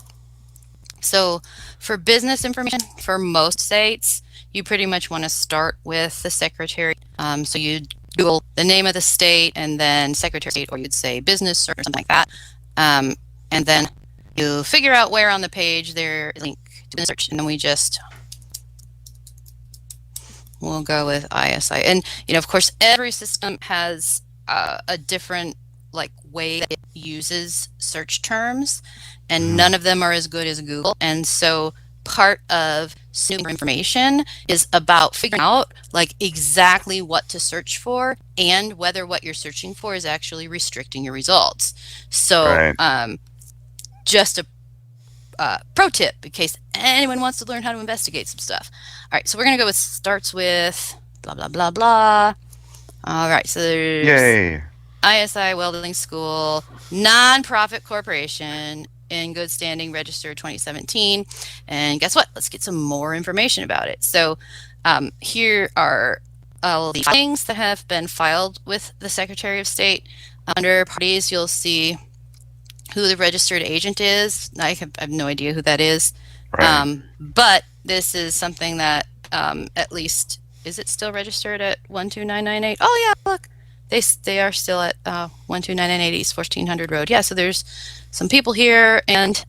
Speaker 3: So for business information, for most states, you pretty much want to start with the secretary. So you Google the name of the state and then secretary of state, or you'd say business or something like that. And then you figure out where on the page there is a link to the search, and then we'll go with ISI. And, of course, every system has a different way that it uses search terms, and none of them are as good as Google. And so part of snooping information is about figuring out exactly what to search for and whether what you're searching for is actually restricting your results. So just a pro tip in case anyone wants to learn how to investigate some stuff. All right, so we're going to go with starts with blah, blah, blah, blah. All right, so there's
Speaker 1: Yay.
Speaker 3: ISI Welding School, nonprofit corporation, in good standing, registered 2017. And guess what? Let's get some more information about it. So here are all the things that have been filed with the Secretary of State. Under parties, you'll see who the registered agent is. I have no idea who that is.
Speaker 1: Right.
Speaker 3: But this is something that at least, is it still registered at 12998? Oh yeah, look, they are still at 12998 East 1400 Road. Yeah, so there's some people here, and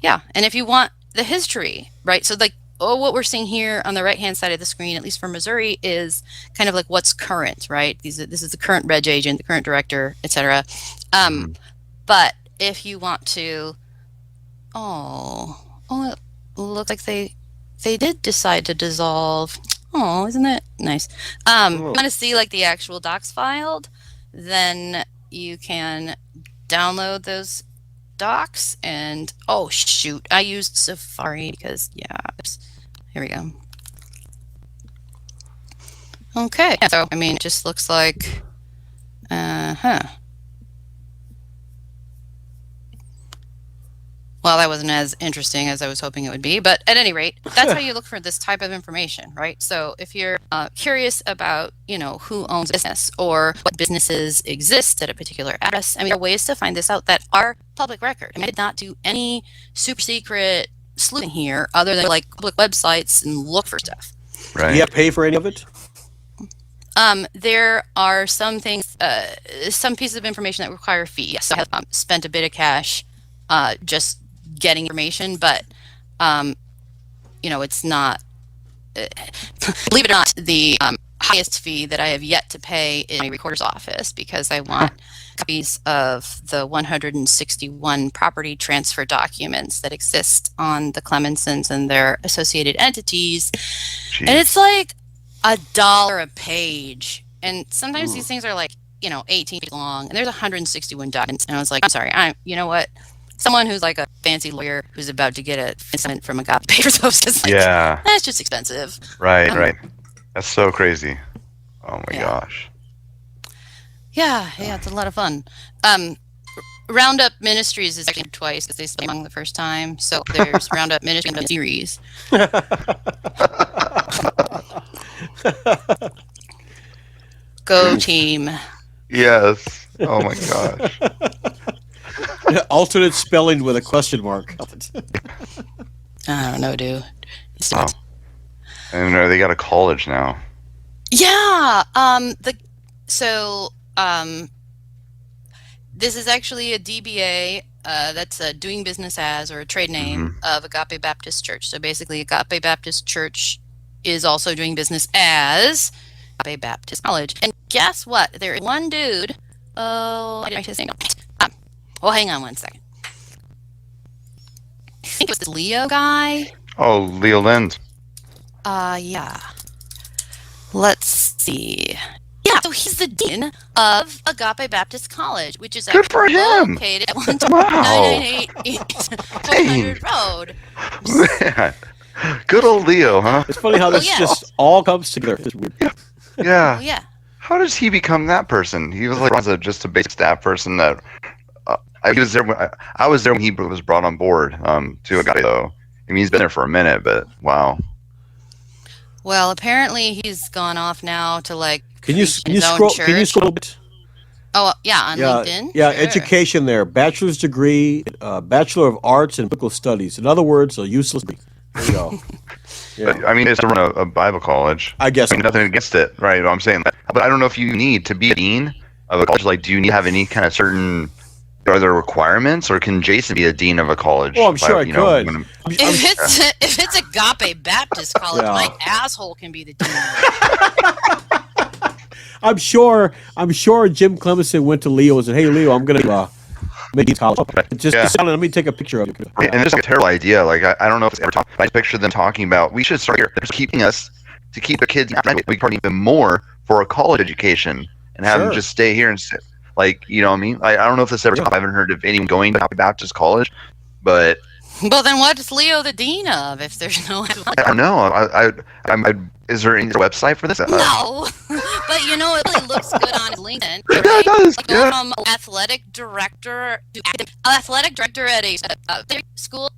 Speaker 3: yeah, and if you want the history, right? So what we're seeing here on the right-hand side of the screen, at least for Missouri, is kind of what's current, right? This is the current reg agent, the current director, etc. But if you want to, it looks like they did decide to dissolve. Oh, isn't that nice? You want to see the actual docs filed, then you can download those docs. And oh shoot, I used Safari because here we go. Okay, so it just looks like Well, that wasn't as interesting as I was hoping it would be, but at any rate, that's how you look for this type of information, right? So if you're curious about, who owns a business or what businesses exist at a particular address, there are ways to find this out that are public record. I did not do any super secret sleuthing here other than public websites and look for stuff.
Speaker 2: Right. Do you have to pay for any of it?
Speaker 3: There are some things, some pieces of information that require a fee. Yes, I have spent a bit of cash just getting information, but it's not believe it or not, the highest fee that I have yet to pay in my recorder's office, because I want copies of the 161 property transfer documents that exist on the Clemensons and their associated entities.
Speaker 1: Jeez.
Speaker 3: And it's $1 a page, and sometimes these things are 18 feet long, and there's 161 documents, and I was like, I'm sorry, you know what? Someone who's a fancy lawyer who's about to get a assignment from Agape paper those just that's just expensive.
Speaker 1: Right. That's so crazy. Oh my gosh.
Speaker 3: Yeah, it's a lot of fun. Roundup Ministries is actually twice because they spelled wrong the first time. So there's Roundup Ministries series. Go team.
Speaker 1: Yes. Oh my gosh.
Speaker 2: Alternate spelling with a question mark.
Speaker 3: I don't know, dude.
Speaker 1: Wow. And they got a college now.
Speaker 3: Yeah. This is actually a DBA. That's a doing business as, or a trade name of Agape Baptist Church. So basically, Agape Baptist Church is also doing business as Agape Baptist College. And guess what? There is one dude. Oh, I didn't write his name. Well, hang on one second. I think it was the Leo guy.
Speaker 1: Oh, Leo Lind.
Speaker 3: Yeah. Let's see. Yeah, so he's the dean of Agape Baptist College, which is
Speaker 1: Good for
Speaker 3: actually
Speaker 1: him.
Speaker 3: located at
Speaker 1: Wow.
Speaker 3: 998 East
Speaker 1: Dang.
Speaker 3: 1200 Road.
Speaker 1: Man. Good old Leo, huh?
Speaker 2: It's funny how
Speaker 3: Well,
Speaker 2: this
Speaker 3: yeah.
Speaker 2: just all comes together. It's weird.
Speaker 1: Yeah.
Speaker 3: Well, yeah.
Speaker 1: How does he become that person? He was like just a basic staff person that he was there. I was there when he was brought on board to Agape, though. I mean, he's been there for a minute, but wow.
Speaker 3: Well, apparently he's gone off now to like
Speaker 2: Can you
Speaker 3: preach his own church.
Speaker 2: Can you scroll a bit?
Speaker 3: Oh, yeah, on
Speaker 2: Yeah,
Speaker 3: LinkedIn.
Speaker 2: yeah.
Speaker 3: Sure.
Speaker 2: Education there, bachelor's degree, Bachelor of Arts in Biblical Studies. In other words, a useless degree. There you go. Yeah.
Speaker 1: But, I mean, it's to run a Bible college.
Speaker 2: I guess.
Speaker 1: I mean, nothing against it, right? I'm saying that, but I don't know if you need to be a dean of a college. Like, do you need to have any kind of certain? Are there requirements, or can Jason be a dean of a college?
Speaker 2: Oh, I'm sure I could.
Speaker 3: If it's Agape Baptist College,
Speaker 2: Yeah.
Speaker 3: my asshole can be the dean.
Speaker 2: I'm sure Jim Clemenson went to Leo and said, "Hey, Leo, I'm going to make these college. Just let me take a picture of you."
Speaker 1: And this is a terrible idea. Like, I don't know if it's ever talked. I picture them talking about we should start here. They're keeping us to keep the kids. We party even more for a college education and have them just stay here and sit. Like, you know what I mean? I don't know if this ever. I haven't heard of anyone going to Baptist College, but
Speaker 3: Well, then what is Leo the dean of if there's no?
Speaker 1: I don't know. Is there any website for this?
Speaker 3: No, but you know it really looks good on LinkedIn.
Speaker 1: Yeah,
Speaker 3: Right?
Speaker 1: it does.
Speaker 3: Like,
Speaker 1: Yeah.
Speaker 3: from athletic director at a school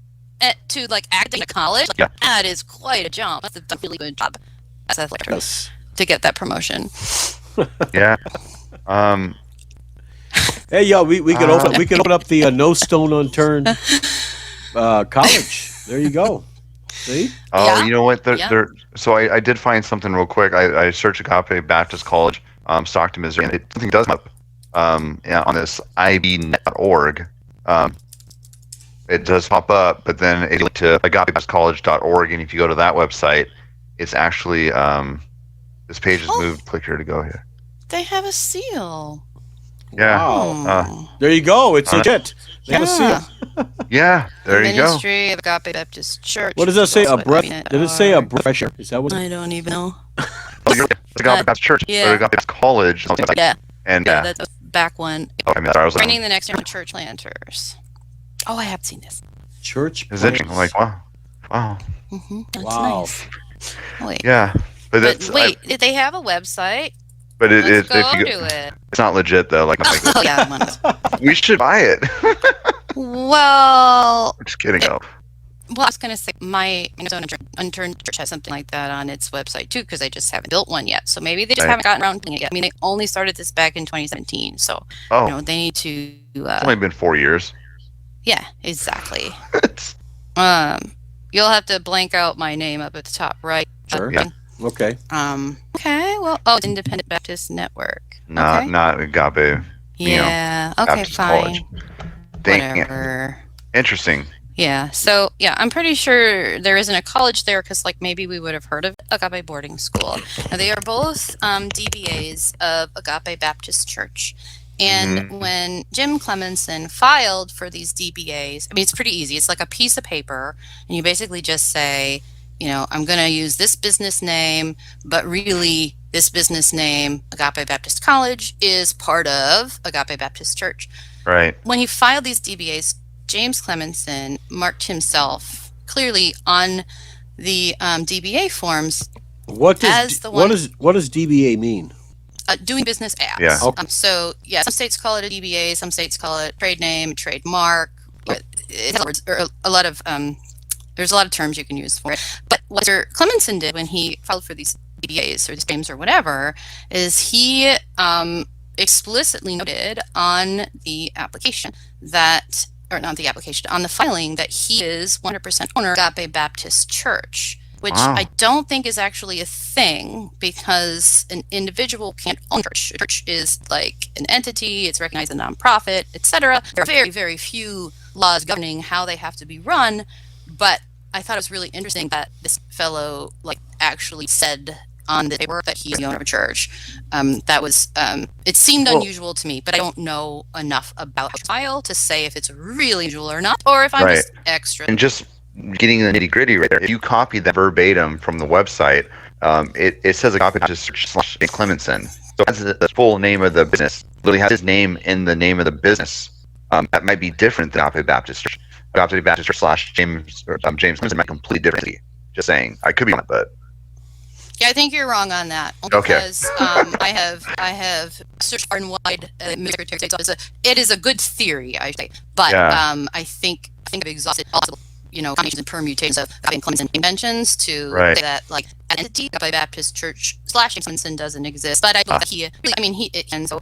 Speaker 3: to like academic college. Like,
Speaker 1: Yeah.
Speaker 3: That is quite a jump. That's a really good job as athletic director
Speaker 2: Yes.
Speaker 3: to get that promotion.
Speaker 1: Yeah.
Speaker 2: Hey, yo, we could open up the No Stone Unturned college. There you go. See?
Speaker 1: Oh,
Speaker 3: Yeah.
Speaker 1: you know what?
Speaker 3: Yeah.
Speaker 1: So I did find something real quick. I searched Agape Baptist College, Stockton, Missouri, and something does come up on this ibnet.org. It does pop up, but then it's linked to agapebaptistcollege.org, and if you go to that website, it's actually this page is moved. Click here to go here.
Speaker 3: They have a seal.
Speaker 1: Yeah.
Speaker 2: Wow. There you go. It's legit. They have a seal.
Speaker 1: Yeah. There you go.
Speaker 3: Ministry of Agape Baptist Church.
Speaker 2: What does that say?
Speaker 3: Also
Speaker 2: A breath?
Speaker 3: at
Speaker 2: Did it say a pressure? Is that what?
Speaker 3: I don't even know.
Speaker 1: Oh, you're Agape Baptist Church
Speaker 3: yeah.
Speaker 1: or Agape Baptist College. Something like that.
Speaker 3: Yeah.
Speaker 1: And
Speaker 3: Yeah, that's a back one.
Speaker 1: Oh, I mean, I was like,
Speaker 3: Training the next generation of church planters. Oh, I have seen this.
Speaker 2: Church.
Speaker 1: it's interesting. I'm like, wow.
Speaker 3: That's
Speaker 2: Wow.
Speaker 3: nice. Oh, wait.
Speaker 1: Yeah. But
Speaker 3: But
Speaker 1: that's
Speaker 3: wait, did they have a website?
Speaker 1: but
Speaker 3: Let's
Speaker 1: if
Speaker 3: go
Speaker 1: you
Speaker 3: to it.
Speaker 1: it's not legit though. Like,
Speaker 3: Oh, yeah. I'm on it.
Speaker 1: we should buy it.
Speaker 3: Well,
Speaker 1: I'm just kidding.
Speaker 3: I was going to say my Minnesota Unturned Church has something like that on its website too, because they just haven't built one yet. So maybe they just
Speaker 1: Right.
Speaker 3: haven't gotten around to it yet. I mean, they only started this back in 2017. So,
Speaker 1: Oh,
Speaker 3: they need to.
Speaker 1: it's only been 4 years.
Speaker 3: Yeah, exactly. You'll have to blank out my name up at the top right.
Speaker 2: Sure.
Speaker 1: Yeah.
Speaker 2: Okay.
Speaker 3: Okay. Well, it's Independent Baptist Network.
Speaker 1: Not Agape.
Speaker 3: Yeah. Okay.
Speaker 1: Baptist College.
Speaker 3: Fine.
Speaker 1: Dang it.
Speaker 3: Whatever.
Speaker 1: Interesting.
Speaker 3: Yeah. So yeah, I'm pretty sure there isn't a college there because like maybe we would have heard of Agape Boarding School. Now they are both DBAs of Agape Baptist Church. And when Jim Clemenson filed for these DBAs, I mean, it's pretty easy. It's like a piece of paper, and you basically just say, I'm going to use this business name, but really this business name, Agape Baptist College, is part of Agape Baptist Church.
Speaker 1: Right.
Speaker 3: When he filed these DBAs, James Clemenson marked himself clearly on the DBA forms
Speaker 2: What
Speaker 3: as
Speaker 2: does
Speaker 3: the
Speaker 2: what
Speaker 3: one
Speaker 2: does DBA mean?
Speaker 3: doing business as.
Speaker 1: Yeah.
Speaker 2: Okay.
Speaker 3: So yeah, some states call it a DBA, some states call it trade name, trademark. In other words, a lot of there's a lot of terms you can use for it. But what Mr. Clemenson did when he filed for these DBAs or these names or whatever is he explicitly noted on the application that, or not the application, on the filing that he is 100% owner of Agape Baptist Church, which
Speaker 1: Wow.
Speaker 3: I don't think is actually a thing because an individual can't own a church. A church is like an entity, it's recognized as a nonprofit, etc. There are very, very few laws governing how they have to be run, but I thought it was really interesting that this fellow actually said on the paper that he's the owner of a church. That was it seemed unusual to me, but I don't know enough about the file to say if it's really unusual or not, or if I'm just extra.
Speaker 1: And just getting the nitty gritty right there. If you copy that verbatim from the website, it says Agape Baptist Church / Clemenson. So that's the full name of the business. Literally has his name in the name of the business. That might be different than Agape Baptist Church. Agape Baptist Church / James James Clemenson might be completely different. Just saying, I could be wrong, but
Speaker 3: Yeah, I think you're wrong on that
Speaker 1: okay.
Speaker 3: because I have searched far and wide Secretary of State's office. It is a good theory, I say, but
Speaker 1: Yeah.
Speaker 3: I think I've exhausted possible combinations and permutations of Agape and Clemenson inventions to
Speaker 1: Right.
Speaker 3: say that like an entity Agape Baptist Church / Clemenson doesn't exist. But I believe that he and so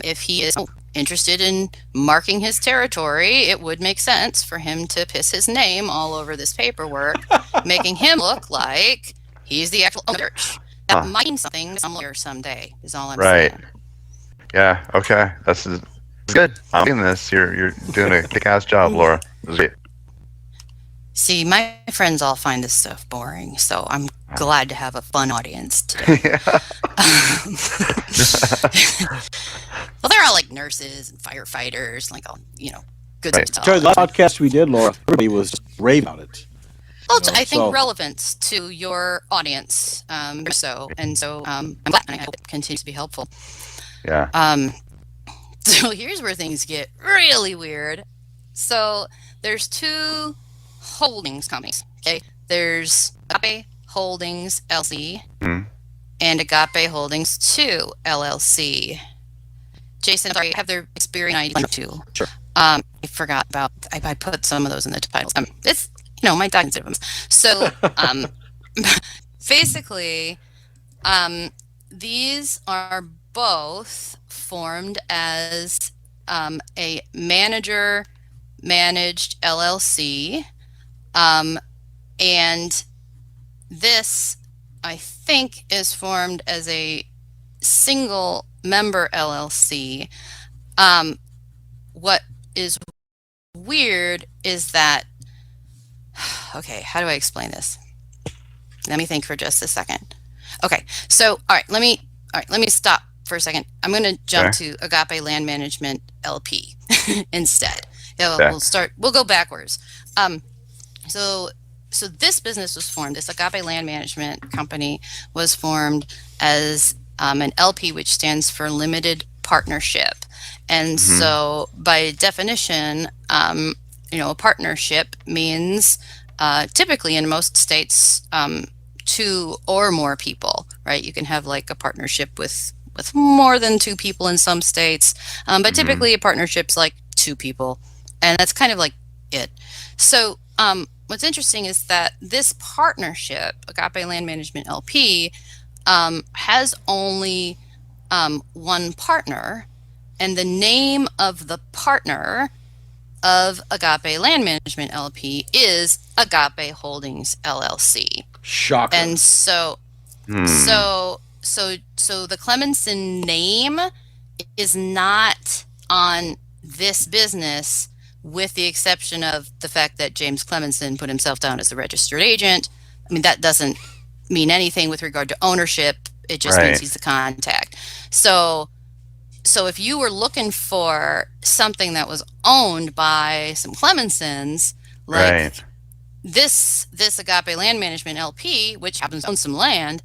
Speaker 3: if he is interested in marking his territory, it would make sense for him to piss his name all over this paperwork, making him look like he's the actual owner of the church. That might mean something somewhere someday, is all I'm
Speaker 1: Right.
Speaker 3: saying.
Speaker 1: Yeah. Okay. That's good. I'm liking this. You're doing a kick-ass job, Laura. This is great.
Speaker 3: See, my friends all find this stuff boring, so I'm glad to have a fun audience today.
Speaker 1: Yeah.
Speaker 3: Well, they're all like nurses and firefighters, like all, good
Speaker 1: Right.
Speaker 3: stuff.
Speaker 2: Sorry, the last podcast we did, Laura, everybody was just raving about it.
Speaker 3: Well, I think relevance to your audience, and so I'm glad, and I hope it continues to be helpful.
Speaker 1: Yeah.
Speaker 3: So here's where things get really weird. So there's two holdings companies. Okay, there's Agape Holdings LLC
Speaker 1: Mhm.
Speaker 3: and Agape Holdings 2 LLC. Jason, I'm sorry, I have their Experian ID too.
Speaker 2: Sure.
Speaker 3: I forgot about. I put some of those in the titles. It's my documents of them. So basically, these are both formed as a manager managed LLC, and this I think is formed as a single member LLC. What is weird is that, okay, how do I explain this? Let me think for just a second. Okay, so let me stop for a second. I'm going to jump to Agape Land Management LP instead. We'll go backwards. So this business was formed, this Agape Land Management Company was formed as an LP, which stands for Limited Partnership. And so by definition, a partnership means typically in most states, two or more people, right? You can have like a partnership with more than two people in some states, but typically a partnership's like two people, and that's kind of like it. So what's interesting is that this partnership, Agape Land Management LP, has only one partner, and the name of the partner of Agape Land Management LP is Agape Holdings LLC.
Speaker 2: Shocker.
Speaker 3: And so the Clemenson name is not on this business, with the exception of the fact that James Clemenson put himself down as the registered agent. I mean, that doesn't mean anything with regard to ownership. It just means he's the contact. So if you were looking for something that was owned by some Clemensons, like this Agape Land Management LP, which happens to own some land,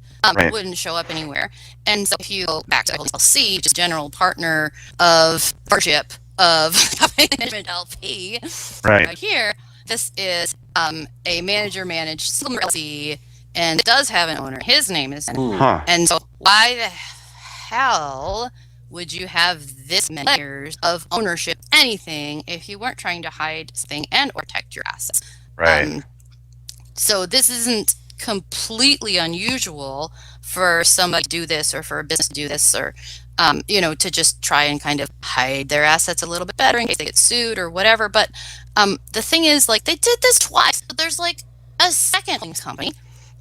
Speaker 3: wouldn't show up anywhere. And so if you go back to LLC, which is general partner of partnership of Agape Management LP, right here, this is a manager managed single LLC, and it does have an owner. His name is and so why the hell would you have this many layers of ownership anything if you weren't trying to hide something and or protect your assets? So this isn't completely unusual for somebody to do this, or for a business to do this, or to just try and kind of hide their assets a little bit better in case they get sued or whatever. But the thing is, like, they did this twice. But there's like a second holdings company.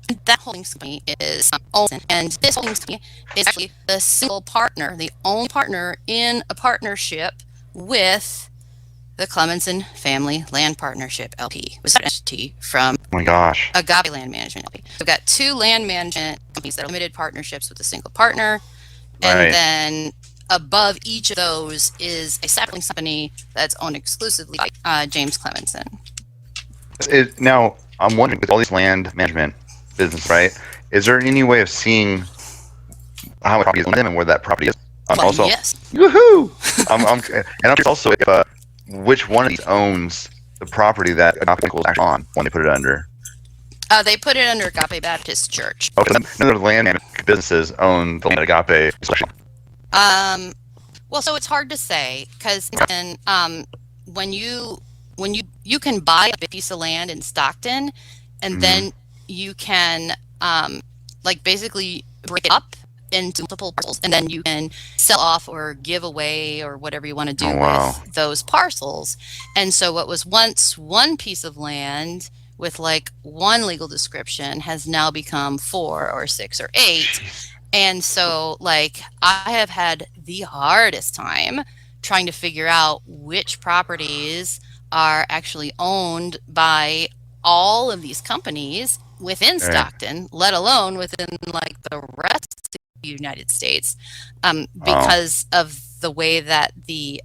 Speaker 3: And that holdings company is Olsen, and this holdings company is actually the single partner, the only partner in a partnership with the Clemenson Family Land Partnership LP, was an entity from Agape Land Management LP. We've got two land management companies that are limited partnerships with a single partner, and then above each of those is a separate company that's owned exclusively by James Clemenson.
Speaker 1: Now, I'm wondering, with all these land management business, right? is there any way of seeing how much property is on them and where that property is?
Speaker 3: Well,
Speaker 1: Also,
Speaker 3: yes.
Speaker 1: woohoo! I'm curious also if which one of these owns the property that Agape School is actually on when they put it under.
Speaker 3: They put it under Agape Baptist Church.
Speaker 1: Okay, none of the land management businesses own the land at Agape.
Speaker 3: Well, so it's hard to say because when you can buy a piece of land in Stockton, and then you can like basically break it up into multiple parcels, and then you can sell off or give away or whatever you want to do with those parcels. And so what was once one piece of land with like one legal description has now become 4 or 6 or 8. And so like I have had the hardest time trying to figure out which properties are actually owned by all of these companies within Stockton, let alone within like the rest of the United States, because of the way that the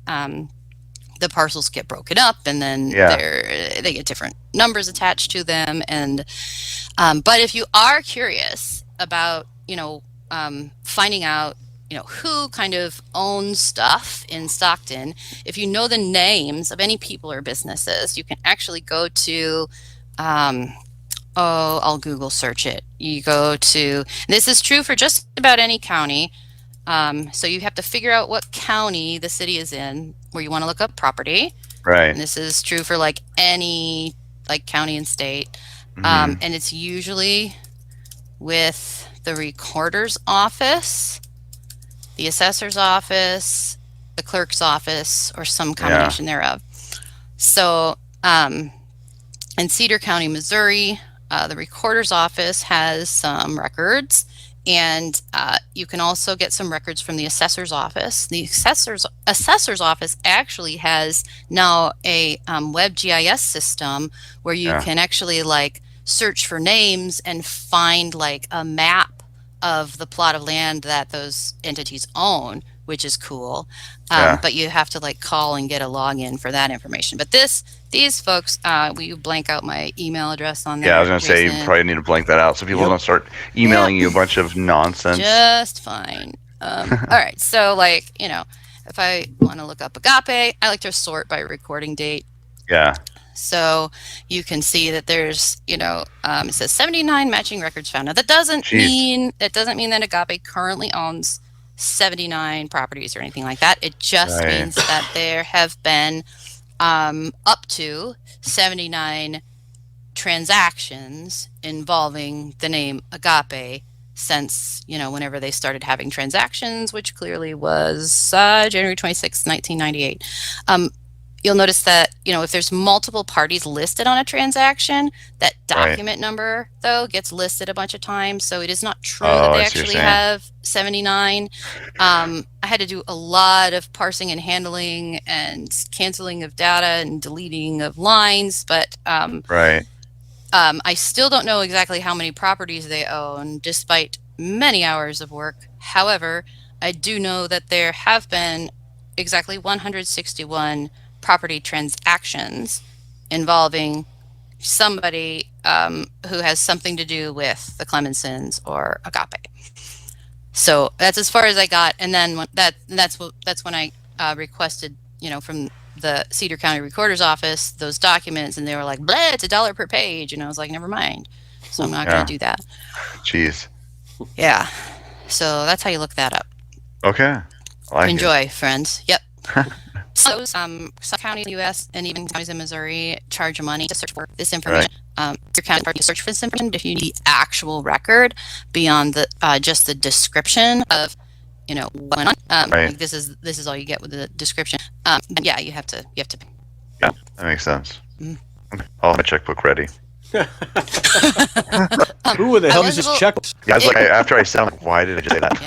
Speaker 3: parcels get broken up, and then they get different numbers attached to them. And but if you are curious about finding out who kind of owns stuff in Stockton, if you know the names of any people or businesses, you can actually go to I'll Google search it. You go to, this is true for just about any county. So you have to figure out what county the city is in where you want to look up property.
Speaker 1: Right.
Speaker 3: And this is true for like any like county and state. And it's usually with the recorder's office, the assessor's office, the clerk's office, or some combination thereof. So in Cedar County, Missouri, the recorder's office has some records, and you can also get some records from the assessor's office. The assessor's office actually has now a web GIS system where you can actually like search for names and find like a map of the plot of land that those entities own, which is cool. But you have to like call and get a login for that information. But these folks, will you blank out my email address on there?
Speaker 1: Yeah, I was going to say you probably need to blank that out so people don't start emailing you a bunch of nonsense.
Speaker 3: Just fine. All right. So like, if I want to look up Agape, I like to sort by recording date.
Speaker 1: Yeah.
Speaker 3: So you can see that there's, it says 79 matching records found. Now that doesn't mean that Agape currently owns 79 properties or anything like that. It just means that there have been up to 79 transactions involving the name Agape since, whenever they started having transactions, which clearly was January 26, 1998. You'll notice that, if there's multiple parties listed on a transaction, that document number, though, gets listed a bunch of times. So it is not true that they actually have 79. I had to do a lot of parsing and handling and canceling of data and deleting of lines. But I still don't know exactly how many properties they own, despite many hours of work. However, I do know that there have been exactly 161 property transactions involving somebody who has something to do with the Clemensons or Agape. So that's as far as I got, and then that's when I requested, from the Cedar County Recorder's Office those documents, and they were like, "Blah, it's $1 per page," and I was like, "Never mind." So I'm not going to do that.
Speaker 1: Jeez.
Speaker 3: Yeah. So that's how you look that up.
Speaker 1: Okay.
Speaker 3: Enjoy, friends. Yep. So some counties in the U.S. and even counties in Missouri charge money to search for this information. Your county to search for this information if you need the actual record beyond the just the description of what went on. Like this is all you get with the description. Yeah, you have to pay.
Speaker 1: Yeah, that makes sense. Okay. I'll have my checkbook ready.
Speaker 2: Who the hell is this checkbook?
Speaker 1: Yeah, I was after I said, I'm like, why did I just say that?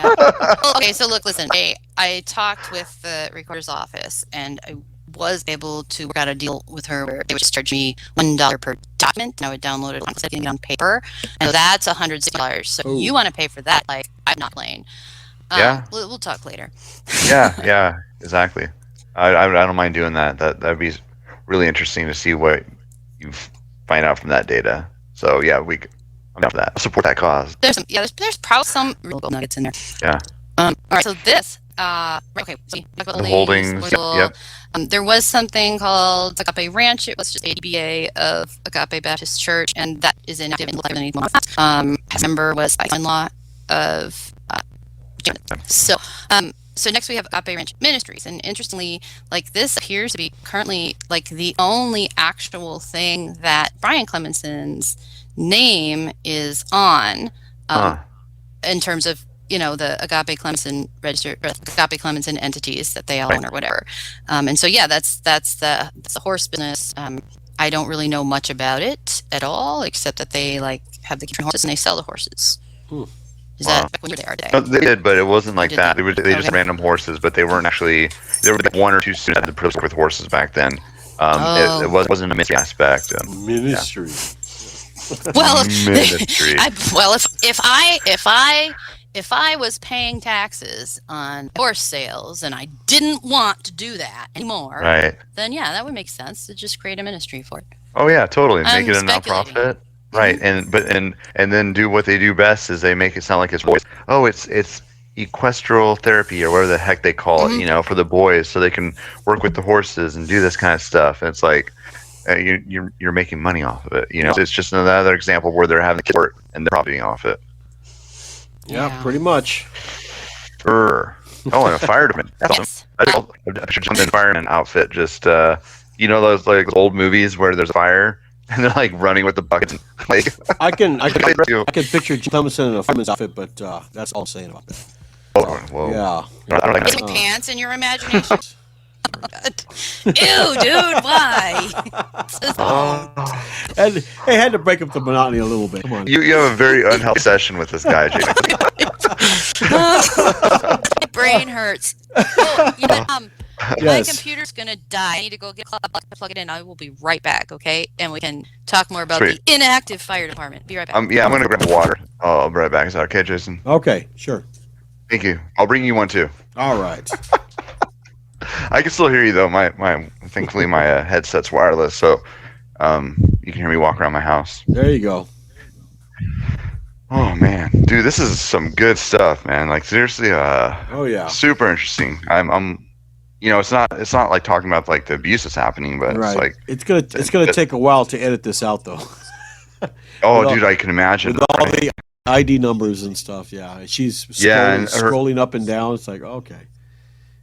Speaker 3: Well, okay, so look, listen. I talked with the recorder's office, and I was able to work out a deal with her where they would just charge me $1 per document, and I would download it instead of getting it on paper. And so that's $160. So if you want to pay for that, like, I'm not playing. We'll talk later.
Speaker 1: yeah, exactly. I don't mind doing that. That'd be really interesting to see what you find out from that data. So yeah, I'm down for that. I'll support that cause.
Speaker 3: There's probably some real gold nuggets in there.
Speaker 1: Yeah.
Speaker 3: All right, so this, okay, so we talked about
Speaker 1: The holdings. Yep.
Speaker 3: there was something called Agape Ranch. It was just ABA of Agape Baptist Church, and that is inactive in 11 months. His member was by in-law of Jim. So, so next we have Agape Ranch Ministries, and interestingly, like this appears to be currently like the only actual thing that Brian Clemenson's name is on, in terms of the Agape Clemson registered, or Agape Clemson entities that they all own or whatever. And so yeah, that's the horse business. I don't really know much about it at all, except that they like have the horses and they sell the horses. Is that back when you were there today?
Speaker 1: No, they did, but it wasn't like that.
Speaker 3: They?
Speaker 1: They just random horses, but they weren't actually. There were like 1 or 2 students that had the privilege with horses back then. It wasn't a ministry aspect.
Speaker 2: Ministry.
Speaker 3: Well,
Speaker 1: Ministry.
Speaker 3: If I was paying taxes on horse sales and I didn't want to do that anymore,
Speaker 1: Right.
Speaker 3: then yeah, that would make sense to just create a ministry for it.
Speaker 1: Oh yeah, totally. Make it a
Speaker 3: speculating.
Speaker 1: nonprofit. Right. And then do what they do best is they make it sound like it's boys. Oh, it's equestrial therapy or whatever the heck they call it, for the boys, so they can work with the horses and do this kind of stuff. And it's like you're making money off of it. It's just another example where they're having kids work and they're profiting off it.
Speaker 2: Yeah, pretty much.
Speaker 1: Oh, and a fire department.
Speaker 3: Yes.
Speaker 1: I should jump in fireman outfit. Just those like old movies where there's a fire and they're like running with the buckets. Like
Speaker 2: I can picture Jim Clemson in a fireman's outfit, but that's all I'm saying about that.
Speaker 1: Oh, whoa.
Speaker 2: Yeah.
Speaker 1: I don't like
Speaker 3: Is it pants in your imagination? Ew, dude, why?
Speaker 2: And they had to break up the monotony a little bit. Come on.
Speaker 1: You have a very unhealthy session with this guy, Jake.
Speaker 3: My brain hurts. My
Speaker 2: Yes.
Speaker 3: computer's gonna die. I need to go plug it in. I will be right back, okay? And we can talk more about
Speaker 1: Sweet.
Speaker 3: the inactive fire department. Be right back.
Speaker 1: I'm gonna grab water. I'll be right back. Is that okay, Jason?
Speaker 2: Okay, sure.
Speaker 1: Thank you. I'll bring you one too.
Speaker 2: All right.
Speaker 1: I can still hear you though. Thankfully my headset's wireless, so you can hear me walk around my house.
Speaker 2: There you go.
Speaker 1: Oh man, dude, this is some good stuff, man. Like seriously,
Speaker 2: Oh yeah.
Speaker 1: super interesting. I'm it's not like talking about like the abuse that's happening, but
Speaker 2: Right.
Speaker 1: it's like
Speaker 2: It's gonna take a while to edit this out though.
Speaker 1: dude, I can imagine.
Speaker 2: With all
Speaker 1: right?
Speaker 2: the ID numbers and stuff, yeah. She's scrolling up and down. It's like, okay.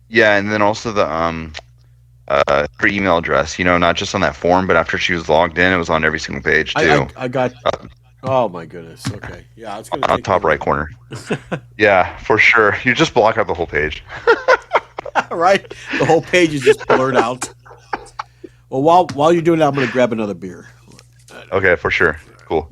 Speaker 1: Yeah, and then also the her email address, not just on that form, but after she was logged in, it was on every single page too.
Speaker 2: I got. Oh my goodness. Okay. Yeah, it's gonna
Speaker 1: On
Speaker 2: take
Speaker 1: top right corner. Yeah, for sure. You just block out the whole page.
Speaker 2: Right. The whole page is just blurred out. Well, while you're doing that, I'm gonna grab another beer.
Speaker 1: Okay, for sure. Cool.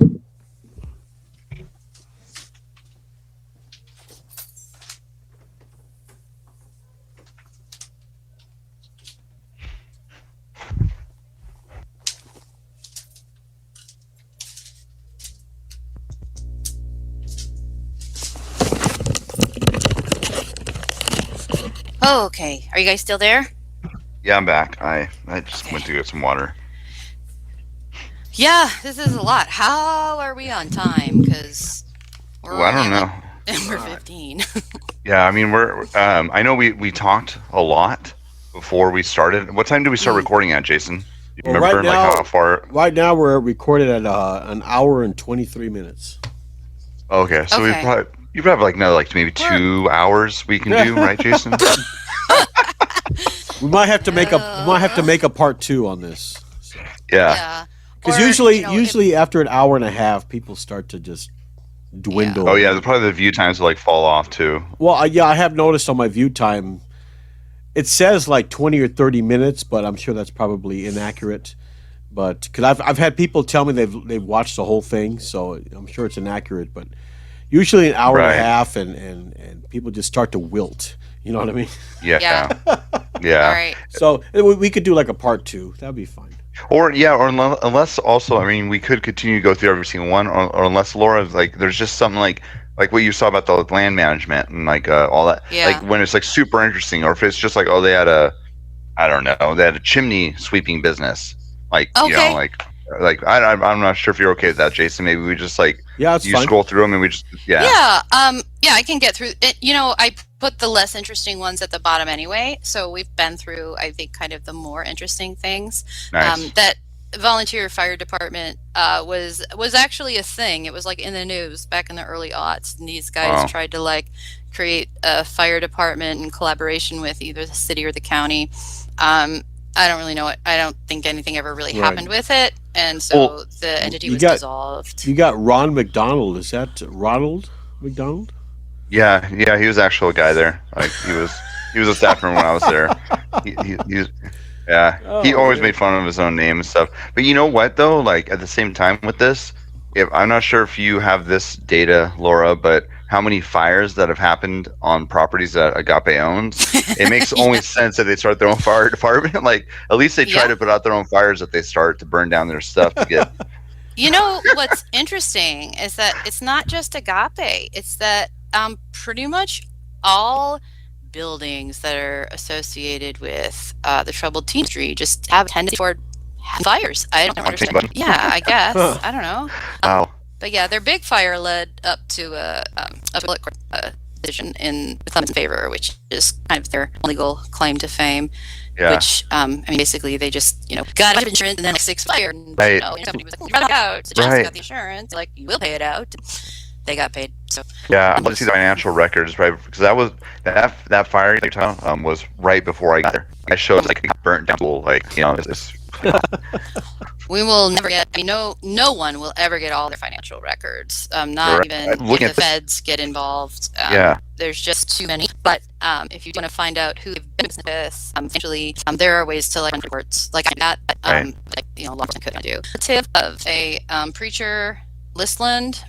Speaker 3: Oh, okay. Are you guys still there?
Speaker 1: Yeah, I'm back. I just went to get some water.
Speaker 3: Yeah, this is a lot. How are we on time? Because
Speaker 1: I don't know.
Speaker 3: We're 15.
Speaker 1: Yeah, I mean we're. I know we talked a lot before we started. What time did we start recording at, Jason? You
Speaker 2: Well,
Speaker 1: remember
Speaker 2: right now-
Speaker 1: like how far?
Speaker 2: Right now we're recorded at an hour and 23 minutes.
Speaker 1: Okay, so
Speaker 3: Okay.
Speaker 1: you probably have like another like maybe 2 hours we can do, right, Jason?
Speaker 2: We might have to make a part 2 on this.
Speaker 1: Yeah.
Speaker 3: Yeah.
Speaker 2: Because
Speaker 3: Or,
Speaker 2: usually after an hour and a half, people start to just dwindle.
Speaker 1: Oh yeah, probably the view times will like fall off too.
Speaker 2: Well, I have noticed on my view time, it says like 20 or 30 minutes, but I'm sure that's probably inaccurate. But because I've had people tell me they've watched the whole thing, so I'm sure it's inaccurate. But usually an hour and
Speaker 1: Right.
Speaker 2: a half, and people just start to wilt. You know what I mean?
Speaker 1: Yeah.
Speaker 3: Yeah.
Speaker 1: Yeah.
Speaker 3: All right.
Speaker 2: So we could do like a part 2. That'd be fine.
Speaker 1: Or unless also, I mean, we could continue to go through every single one, or unless Laura's like, there's just something like what you saw about the land management and like all that,
Speaker 3: Yeah.
Speaker 1: like when it's like super interesting, or if it's just like, oh, they had a chimney sweeping business, like
Speaker 3: Okay.
Speaker 1: like I'm not sure if you're okay with that, Jason. Maybe we just like
Speaker 2: Yeah, it's
Speaker 1: You
Speaker 2: fine.
Speaker 1: scroll through them and we just
Speaker 3: Yeah, I can get through it. I put the less interesting ones at the bottom anyway. So we've been through, I think, kind of the more interesting things.
Speaker 1: Nice.
Speaker 3: That volunteer fire department was actually a thing. It was like in the news back in the early aughts, and these guys
Speaker 1: Wow.
Speaker 3: tried to like create a fire department in collaboration with either the city or the county. I don't really know it. I don't think anything ever really
Speaker 2: Right.
Speaker 3: happened with it, and so
Speaker 1: Well,
Speaker 3: the entity
Speaker 2: you
Speaker 3: was
Speaker 2: got-
Speaker 3: dissolved.
Speaker 2: You got Ron McDonald. Is that Ronald McDonald?
Speaker 1: yeah, he was actually a guy there. Like he was a staff member when I was there. He he
Speaker 2: Oh,
Speaker 1: always
Speaker 2: man.
Speaker 1: made fun of his own name and stuff. But you know what though? Like at the same time with this, if I'm not sure if you have this data, Laura, but how many fires that have happened on properties that Agape owns? It makes only sense that they start their own fire department. Like at least they try
Speaker 3: Yeah.
Speaker 1: to put out their own fires that they start to burn down their stuff to get.
Speaker 3: You know what's interesting is that it's not just Agape. It's that pretty much all buildings that are associated with the troubled teen industry just have a tendency toward fires. I don't understand.
Speaker 1: button.
Speaker 3: Yeah, I guess.
Speaker 2: Huh.
Speaker 3: I don't know.
Speaker 1: Wow.
Speaker 3: But yeah, their big fire led up to a appellate court decision in Clemens' favor, which is kind of their legal claim to fame.
Speaker 1: Yeah.
Speaker 3: Which I mean, basically, they just got a bunch of insurance and then like 6 fired. And,
Speaker 1: Right.
Speaker 3: somebody was like, "Run it out." So Johnson
Speaker 1: Right.
Speaker 3: got the insurance, like you will pay it out. They got paid. So
Speaker 1: Yeah, I want to see the financial records, right? Because that was that fire you're talking about, was right before I got there. I showed like it got burnt down, like it's
Speaker 3: we will never get. I mean, no one will ever get all their financial records. Not
Speaker 1: Right.
Speaker 3: even
Speaker 1: I'm looking
Speaker 3: if
Speaker 1: at
Speaker 3: the
Speaker 1: this-
Speaker 3: feds get involved.
Speaker 1: Yeah.
Speaker 3: There's just too many. But if you want to find out who they've been with, essentially, there are ways to like run reports like that.
Speaker 1: Right.
Speaker 3: Like lots of couldn't do. A tip of a preacher, Liceland,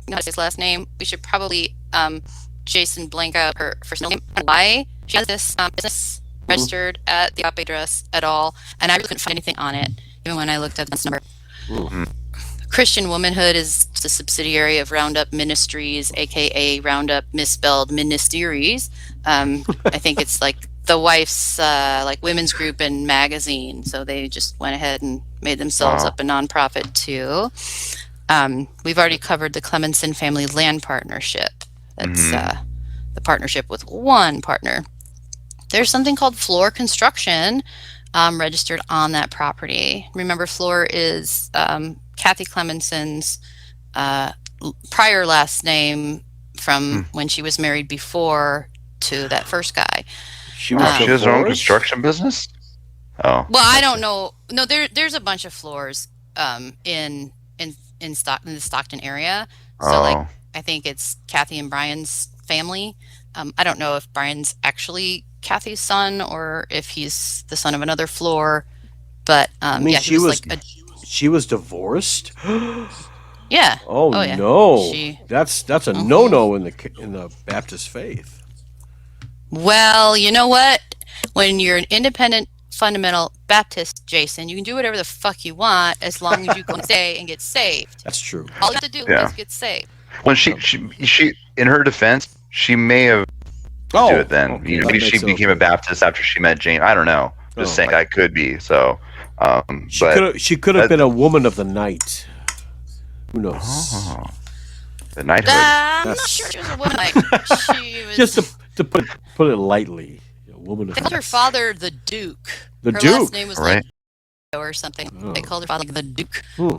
Speaker 3: not his last name. We should probably Jason blank out her first name. Why she has this business registered at the Agape address at all, and I really couldn't find anything on it, even when I looked up this number.
Speaker 1: Mhm.
Speaker 3: Christian Womanhood is the subsidiary of Roundup Ministries, aka Roundup misspelled Ministeries. I think it's like the wife's like women's group and magazine, so they just went ahead and made themselves
Speaker 1: Wow.
Speaker 3: up a nonprofit too. We've already covered the Clemenson Family Land Partnership. That's the partnership with one partner. There's something called Floor Construction registered on that property. Remember, Floor is Kathy Clemenson's prior last name from when she was married before to that first guy.
Speaker 2: She was
Speaker 1: She has her own
Speaker 2: divorced?
Speaker 1: construction business. Oh,
Speaker 3: Well, I don't know. No, there's a bunch of floors in the Stockton area. So like I think it's Kathy and Brian's family. I don't know if Brian's actually Kathy's son or if he's the son of another Floor. But
Speaker 2: I mean,
Speaker 3: yeah,
Speaker 2: she was
Speaker 3: like
Speaker 2: she was divorced.
Speaker 3: yeah.
Speaker 2: Oh,
Speaker 3: yeah.
Speaker 2: no,
Speaker 3: She-
Speaker 2: that's a no-no in the Baptist faith.
Speaker 3: Well, you know what? When you're an independent fundamental Baptist, Jason, you can do whatever the fuck you want as long as you go and say and get saved.
Speaker 2: That's true.
Speaker 3: All you have to do
Speaker 1: Yeah.
Speaker 3: is get saved.
Speaker 1: when she in her defense, she may have
Speaker 2: Oh,
Speaker 1: do it then.
Speaker 2: okay,
Speaker 1: You know,
Speaker 2: that
Speaker 1: maybe she
Speaker 2: makes it
Speaker 1: became a
Speaker 2: okay.
Speaker 1: Baptist after she met James. I don't know. Just
Speaker 2: Oh.
Speaker 1: saying that could be. So,
Speaker 2: She could have been a woman of the night. Who knows?
Speaker 1: Oh, the knighthood.
Speaker 3: I'm not
Speaker 2: That's-
Speaker 3: sure she was a woman. Like, she was.
Speaker 2: Just to put it lightly, a woman of
Speaker 3: They
Speaker 2: the
Speaker 3: called her
Speaker 2: night.
Speaker 3: father the Duke.
Speaker 2: The
Speaker 3: her
Speaker 2: Duke.
Speaker 3: last name was
Speaker 1: Right.
Speaker 3: like or something.
Speaker 2: Oh.
Speaker 3: They called her father like the Duke.
Speaker 2: Hmm.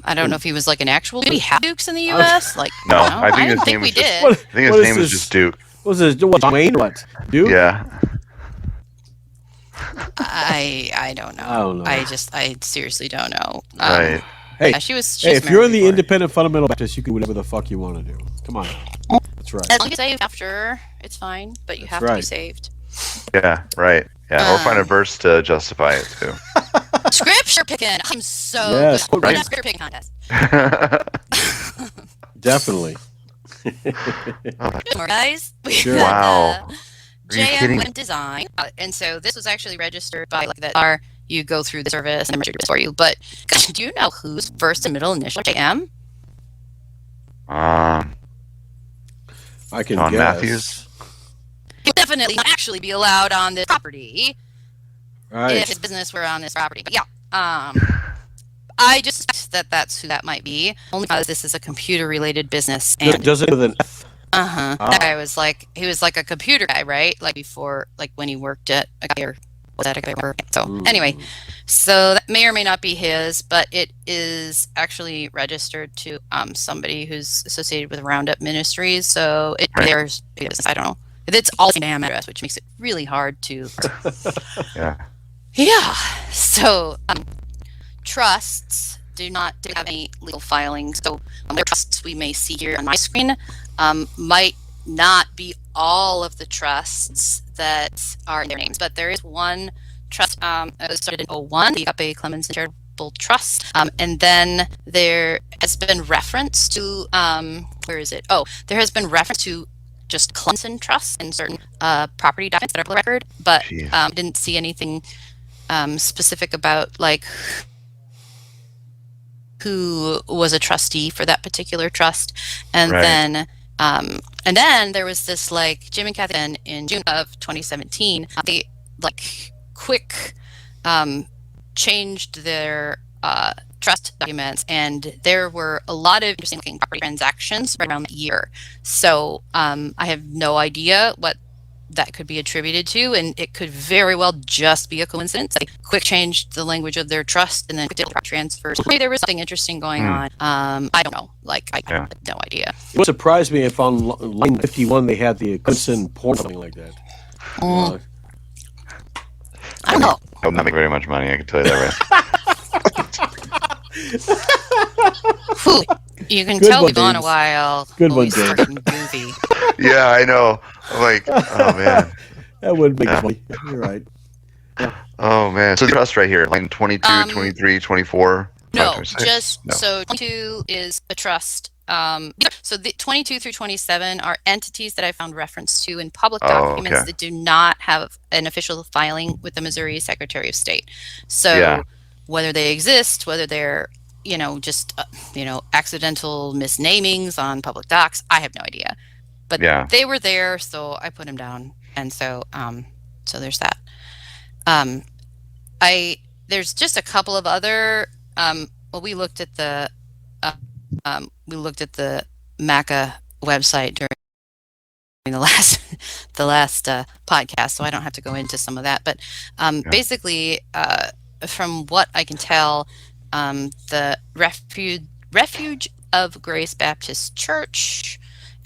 Speaker 3: I don't know if he was like an actual. Did we have Dukes in the U.S.? Like,
Speaker 1: No,
Speaker 3: I don't know.
Speaker 1: I think
Speaker 3: I
Speaker 1: his
Speaker 3: didn't
Speaker 1: name
Speaker 3: think we
Speaker 1: was just-
Speaker 3: did.
Speaker 2: What,
Speaker 1: I think
Speaker 2: what
Speaker 1: his
Speaker 2: is
Speaker 1: name was
Speaker 2: this?
Speaker 1: just Duke.
Speaker 2: What is this? What, Wayne? What? Duke?
Speaker 1: Yeah.
Speaker 3: I don't know.
Speaker 2: I don't know.
Speaker 3: I seriously don't know.
Speaker 1: Right.
Speaker 2: Hey,
Speaker 3: Yeah, she was.
Speaker 2: hey,
Speaker 3: she's
Speaker 2: if you're in
Speaker 3: married
Speaker 2: the
Speaker 3: before.
Speaker 2: independent fundamental Baptist, you can do whatever the fuck you want to do. Come on. That's right.
Speaker 3: As long as you're saved after, it's fine. But you
Speaker 2: That's
Speaker 3: have to be
Speaker 2: right.
Speaker 3: saved.
Speaker 1: Yeah. Right. Yeah. Or find a
Speaker 3: Um,
Speaker 1: verse to justify it too.
Speaker 3: Scripture picking. I'm so
Speaker 2: Yes,
Speaker 3: good.
Speaker 2: right.
Speaker 3: We're not scripture picking contest.
Speaker 2: Definitely.
Speaker 3: Good more, guys. We
Speaker 2: Sure.
Speaker 3: got,
Speaker 1: Wow. Are you
Speaker 3: JM
Speaker 1: kidding?
Speaker 3: Web Design, and so this was actually registered by like that. Are you go through the service and I'm registered for you? But do you know whose first and middle initial are JM?
Speaker 2: I can
Speaker 1: John
Speaker 2: guess.
Speaker 1: Matthews?
Speaker 3: He would definitely not actually be allowed on this property if
Speaker 2: Right.
Speaker 3: his business were on this property. But yeah, I just suspect that that's who that might be, only because this is a computer-related business. And
Speaker 2: Does it with an F?
Speaker 3: that guy was like, he was like a computer guy, right? Like before, like when he worked at Agape or was that Agape? So anyway, so that may or may not be his, but it is actually registered to somebody who's associated with Roundup Ministries. So there's, I don't know. It's all the same address, which makes it really hard to.
Speaker 1: Yeah.
Speaker 3: Yeah. So trusts do not have any legal filings. So the trusts we may see here on my screen might not be all of the trusts that are in their names, but there is one trust that was started in 2001, the Agape Clemens Charitable Trust, and then there has been reference to where is it? Oh, there has been reference to just Clemson Trust in certain property documents that are public record, but didn't see anything specific about like who was a trustee for that particular trust. And then there was this like Jim and Kathy in June of 2017, they like quick changed their trust documents, and there were a lot of interesting looking property transactions right around that year. So I have no idea what that could be attributed to, and it could very well just be a coincidence. They quick changed the language of their trust and then did transfers. Maybe there was something interesting going on. I don't know. Like I have no idea.
Speaker 2: It would surprise me if on line 51 they had the Clemson porn, something like that.
Speaker 3: I don't know.
Speaker 1: I would not make very much money, I can tell you that right.
Speaker 3: Whew. You can
Speaker 2: Good
Speaker 3: tell
Speaker 2: one,
Speaker 3: we've gone a
Speaker 2: James.
Speaker 3: while.
Speaker 2: Good one,
Speaker 3: Always
Speaker 2: James.
Speaker 3: freaking goofy.
Speaker 1: Yeah, I know. I'm like, oh man.
Speaker 2: That would make funny. You're right.
Speaker 1: Oh man. So the trust right here, line 22, 23, 24.
Speaker 3: No,
Speaker 1: 26?
Speaker 3: just
Speaker 1: No.
Speaker 3: so 22 is a trust. So the 22 through 27 are entities that I found reference to in public documents that do not have an official filing with the Missouri Secretary of State. So whether they exist, whether they're just accidental misnamings on public docs, I have no idea. But they were there, so I put them down, and so so there's that. There's just a couple of other. We looked at the MACA website during the last podcast, so I don't have to go into some of that. But basically, from what I can tell, the Refuge of Grace Baptist Church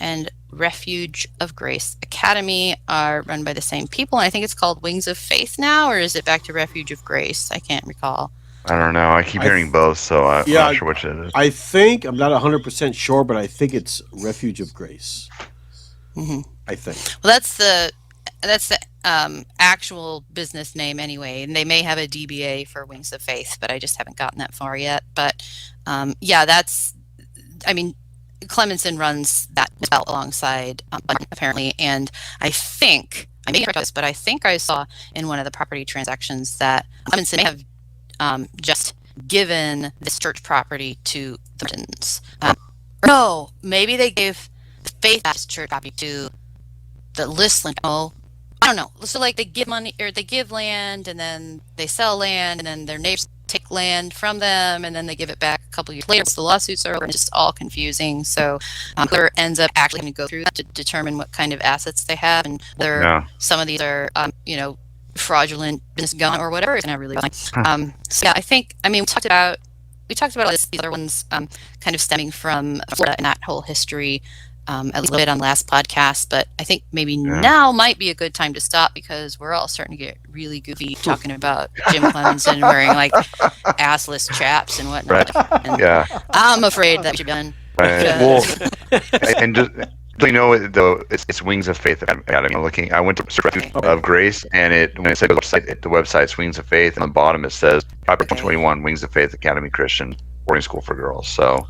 Speaker 3: and Refuge of Grace Academy are run by the same people, and I think it's called Wings of Faith now, or is it back to Refuge of Grace? I can't recall.
Speaker 1: I don't know. I keep hearing both, so I'm not sure which it is.
Speaker 2: I think, I'm not 100% sure, but I think it's Refuge of Grace. I think.
Speaker 3: Well, that's the actual business name anyway, and they may have a DBA for Wings of Faith, but I just haven't gotten that far yet. But Clemenson runs that as well alongside apparently, and I think I may be correct about this, but I think I saw in one of the property transactions that Clemenson may have just given this church property to the Britons. No, maybe they gave the Faith Baptist Church property to the Listland. Oh, I don't know. So like they give money or they give land, and then they sell land, and then their neighbors take land from them, and then they give it back a couple years later. So the lawsuits are over, and it's just all confusing. So whoever ends up actually having to go through that to determine what kind of assets they have, and whether some of these are fraudulent business going or whatever is not really fine. So yeah, we talked about all these other ones kind of stemming from Florida and that whole history a little bit on last podcast, but I think maybe now might be a good time to stop because we're all starting to get really goofy talking about Jim Clemson wearing like assless chaps and whatnot.
Speaker 1: Right.
Speaker 3: And I'm afraid that we should be done.
Speaker 1: Right. Well, and just though, it's Wings of Faith Academy. I went to Refuge of Grace, and when it said the website's Wings of Faith, and on the bottom it says Property 21 Wings of Faith Academy Christian Boarding School for Girls. So.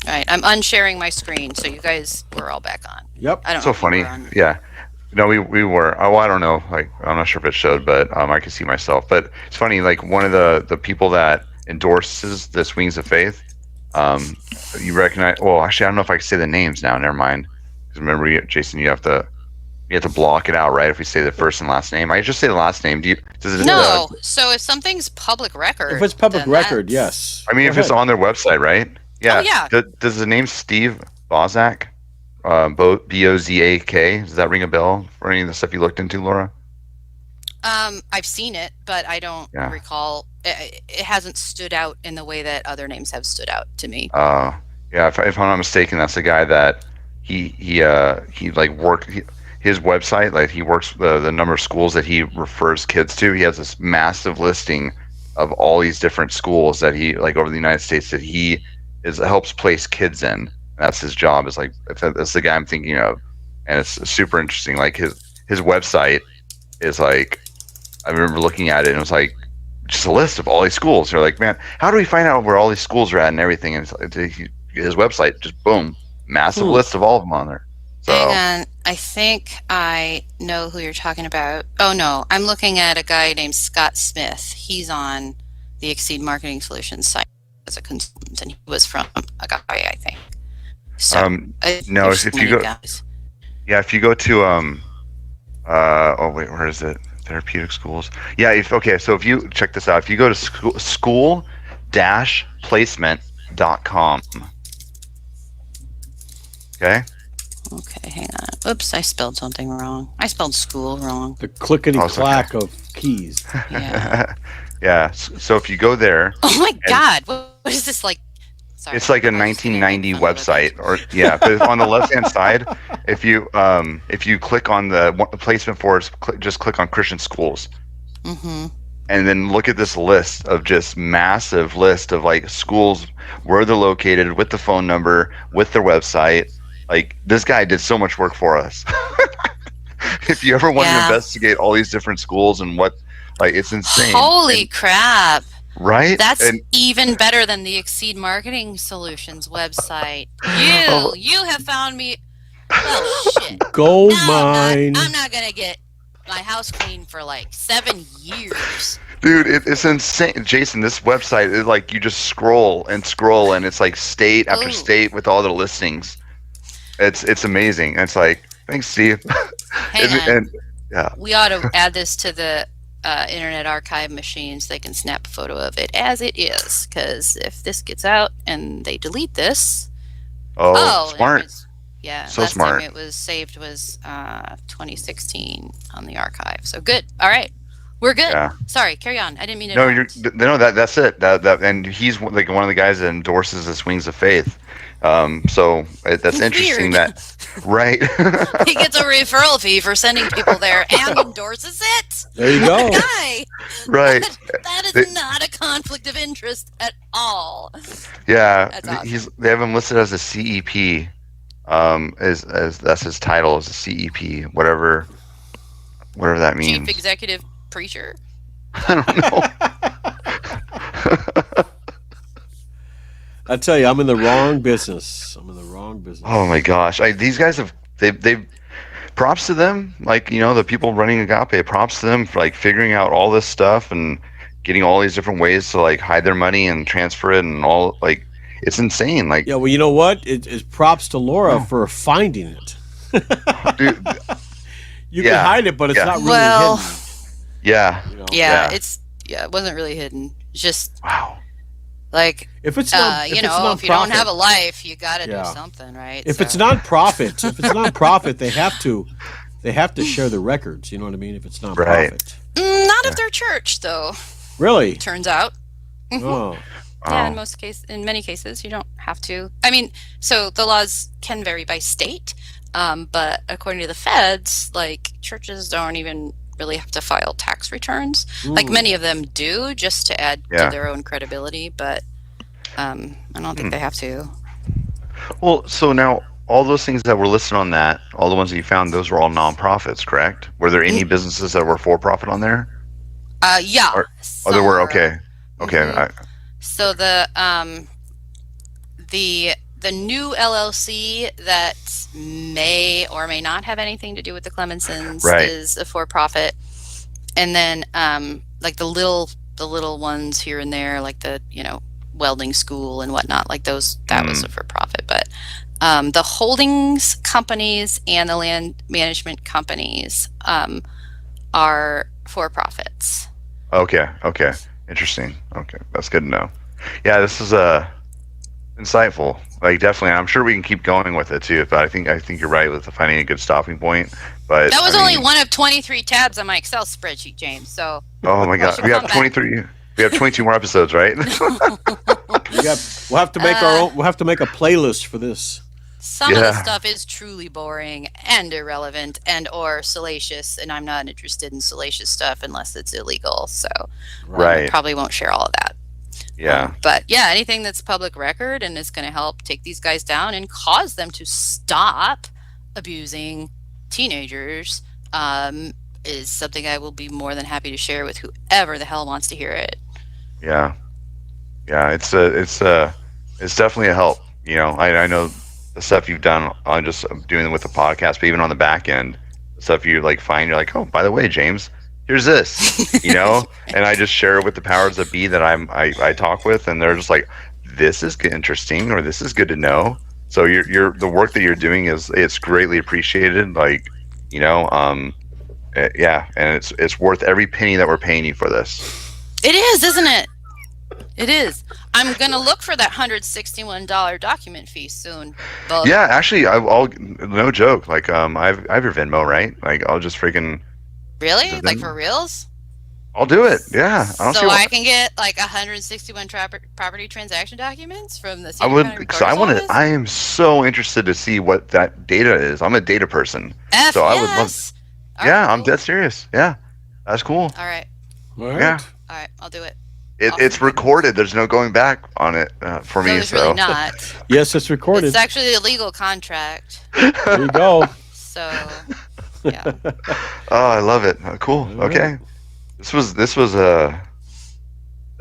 Speaker 3: All right, I'm unsharing my screen, so you guys were all back on.
Speaker 2: Yep.
Speaker 3: I don't
Speaker 1: so
Speaker 3: know if
Speaker 1: funny. Yeah. No, we were. Oh, I don't know. Like, I'm not sure if it showed, but I can see myself. But it's funny. Like, one of the people that endorses this Wings of Faith, you recognize. Well, actually, I don't know if I can say the names now. Never mind. Because remember, Jason, you have to We have to block it out, right? If we say the first and last name, I just say the last name. Does it?
Speaker 3: No. So if something's public record,
Speaker 2: If it's public
Speaker 3: then
Speaker 2: record,
Speaker 3: that's...
Speaker 2: yes.
Speaker 1: I mean,
Speaker 2: Go
Speaker 1: if it's
Speaker 2: ahead.
Speaker 1: on their website, right?
Speaker 3: Oh
Speaker 1: Yeah.
Speaker 3: yeah.
Speaker 1: Does the name Steve Bozak, Bozak, does that ring a bell for any of the stuff you looked into, Laura?
Speaker 3: I've seen it, but I don't
Speaker 1: Yeah.
Speaker 3: recall. It hasn't stood out in the way that other names have stood out to me.
Speaker 1: Yeah. If I'm not mistaken, that's the guy that he like worked. His website, like he works the number of schools that he refers kids to. He has this massive listing of all these different schools that he like over the United States that he helps place kids in. That's his job. Is like that's the guy I'm thinking of, and it's super interesting. Like his website is like I remember looking at it and it was like just a list of all these schools. They're like, man, how do we find out where all these schools are at and everything? And his website just boom, massive list of all of them on there. So.
Speaker 3: Hang on, I think I know who you're talking about. Oh no, I'm looking at a guy named Scott Smith. He's on the Exceed Marketing Solutions site as a consultant, and he was from Agape, I think. So
Speaker 1: no,
Speaker 3: there's
Speaker 1: if
Speaker 3: many
Speaker 1: you go,
Speaker 3: guys.
Speaker 1: yeah, if you go to oh wait, where is it? Therapeutic schools. Yeah, so if you check this out, if you go to school-placement.com. Okay.
Speaker 3: Okay, hang on. Oops, I spelled something wrong. I spelled school wrong.
Speaker 2: The clickety-clack of keys.
Speaker 3: Yeah.
Speaker 1: Yeah. So if you go there,
Speaker 3: Oh my God! What is this like? Sorry,
Speaker 1: it's like a
Speaker 3: I was just gonna make
Speaker 1: 1990
Speaker 3: fun of it.
Speaker 1: website, or yeah. But on the left-hand side, if you click on the placement for it, just click on Christian schools,
Speaker 3: Mm-hmm.
Speaker 1: and then look at this list of just massive list of like schools, where they're located, with the phone number, with their website. Like this guy did so much work for us. If you ever want to investigate all these different schools and what, like, it's insane.
Speaker 3: Holy crap!
Speaker 1: Right?
Speaker 3: That's even better than the Exceed Marketing Solutions website. You have found me. Well, shit.
Speaker 2: Gold
Speaker 3: No,
Speaker 2: mine.
Speaker 3: I'm not gonna get my house clean for like 7 years.
Speaker 1: Dude, it's insane. Jason, this website is like you just scroll and it's like state after state with all the listings. It's amazing. It's like, thanks, Steve.
Speaker 3: Hang
Speaker 1: on.
Speaker 3: We ought to add this to the Internet Archive machines. They can snap a photo of it as it is, because if this gets out and they delete this,
Speaker 1: smart. So
Speaker 3: last
Speaker 1: smart.
Speaker 3: time it was saved was 2016 on the archive. So good. All right, we're good.
Speaker 1: Yeah.
Speaker 3: Sorry, carry on. I didn't mean to.
Speaker 1: That's it. And he's like one of the guys that endorses the Wings of Faith. So that's interesting.
Speaker 3: Weird.
Speaker 1: Right?
Speaker 3: He gets a referral fee for sending people there and endorses it.
Speaker 2: There you go.
Speaker 3: Guy.
Speaker 1: Right.
Speaker 3: That is not a conflict of interest at all.
Speaker 1: Yeah.
Speaker 3: That's awesome.
Speaker 1: They have him listed as a CEP. As that's his title, as a CEP, whatever that means.
Speaker 3: Chief Executive Preacher.
Speaker 1: I don't know.
Speaker 2: I tell you, I'm in the wrong business.
Speaker 1: Oh my gosh! These guys they've props to them. Like, the people running Agape, props to them for like figuring out all this stuff and getting all these different ways to like hide their money and transfer it and all. Like, it's insane. Like,
Speaker 2: yeah, well, you know what? It's props to Laura for finding it.
Speaker 1: Dude,
Speaker 2: you can hide it, but it's not really hidden.
Speaker 1: Yeah.
Speaker 3: It wasn't really hidden. It's just
Speaker 1: wow.
Speaker 3: Like,
Speaker 2: if it's not,
Speaker 3: if you don't have a life, you got to do something, right?
Speaker 2: If it's non-profit, they have to share the records. You know what I mean? If it's non-profit,
Speaker 3: not of their church, though.
Speaker 2: Really?
Speaker 3: Turns out.
Speaker 2: Oh.
Speaker 3: Yeah, in many cases, you don't have to. I mean, so the laws can vary by state, but according to the feds, like, churches don't even really have to file tax returns. Like, many of them do, just to add to their own credibility, but I don't think they have to.
Speaker 1: Well, so now all those things that were listed on that, all the ones that you found, those were all nonprofits, correct? Were there any businesses that were for profit on there?
Speaker 3: Yeah.
Speaker 1: There were. Okay.
Speaker 3: So the new LLC that may or may not have anything to do with the Clemensons is a for-profit, and then like the little ones here and there, like the welding school and whatnot, like those, that was a for-profit. But The holdings companies and the land management companies are for profits.
Speaker 1: Okay. Interesting. Okay, that's good to know. Yeah, this is insightful. Like, definitely, I'm sure we can keep going with it too. But I think you're right with finding a good stopping point. But
Speaker 3: That was
Speaker 1: I
Speaker 3: only
Speaker 1: mean,
Speaker 3: one of 23 tabs on my Excel spreadsheet, James. So
Speaker 1: oh my
Speaker 3: you
Speaker 1: God,
Speaker 3: should
Speaker 1: we have
Speaker 3: come back.
Speaker 1: 23. We have 22 more episodes, right?
Speaker 2: We'll have to make our own. We'll have to make a playlist for this.
Speaker 3: Some of the
Speaker 1: Yeah.
Speaker 3: stuff is truly boring and irrelevant and or salacious, and I'm not interested in salacious stuff unless it's illegal. So I
Speaker 1: Right.
Speaker 3: probably won't share all of that.
Speaker 1: Yeah.
Speaker 3: But yeah, anything that's public record and is going to help take these guys down and cause them to stop abusing teenagers is something I will be more than happy to share with whoever the hell wants to hear it.
Speaker 1: Yeah. Yeah. It's definitely a help. I know the stuff you've done on just doing it with the podcast, but even on the back end, the stuff you like find, you're like, oh, by the way, James, here's this, and I just share it with the powers that be that I talk with, and they're just like, this is interesting, or this is good to know. So the work that you're doing it's greatly appreciated. Like, yeah, and it's worth every penny that we're paying you for this.
Speaker 3: It is, isn't it? It is. I'm going to look for that $161 document fee soon. But
Speaker 1: Yeah, actually, I'll no joke. Like, I have your Venmo, right? Like, I'll just freaking
Speaker 3: really?
Speaker 1: Is it
Speaker 3: Like
Speaker 1: Venmo?
Speaker 3: for reals?
Speaker 1: I'll do it. Yeah, I don't see
Speaker 3: So
Speaker 1: why.
Speaker 3: I can get like 161 property transaction documents from the
Speaker 1: I
Speaker 3: Senior
Speaker 1: would,
Speaker 3: County
Speaker 1: because I
Speaker 3: Recorder's
Speaker 1: want to.
Speaker 3: Office?
Speaker 1: I am so interested to see what that data is. I'm a data person,
Speaker 3: F
Speaker 1: so I would love.
Speaker 3: yes. All
Speaker 1: Yeah,
Speaker 3: right,
Speaker 1: I'm
Speaker 3: cool.
Speaker 1: dead serious. Yeah, that's cool.
Speaker 3: All right.
Speaker 2: All right.
Speaker 1: Yeah,
Speaker 3: All right. I'll do it.
Speaker 1: it's
Speaker 3: Awesome.
Speaker 1: recorded. There's no going back on it for
Speaker 3: No,
Speaker 1: me.
Speaker 3: there's
Speaker 1: So
Speaker 3: really not.
Speaker 2: Yes, it's recorded.
Speaker 3: It's actually a legal contract.
Speaker 2: There you go.
Speaker 3: So, yeah.
Speaker 1: oh, I love it. Cool.
Speaker 2: All right.
Speaker 1: Okay, this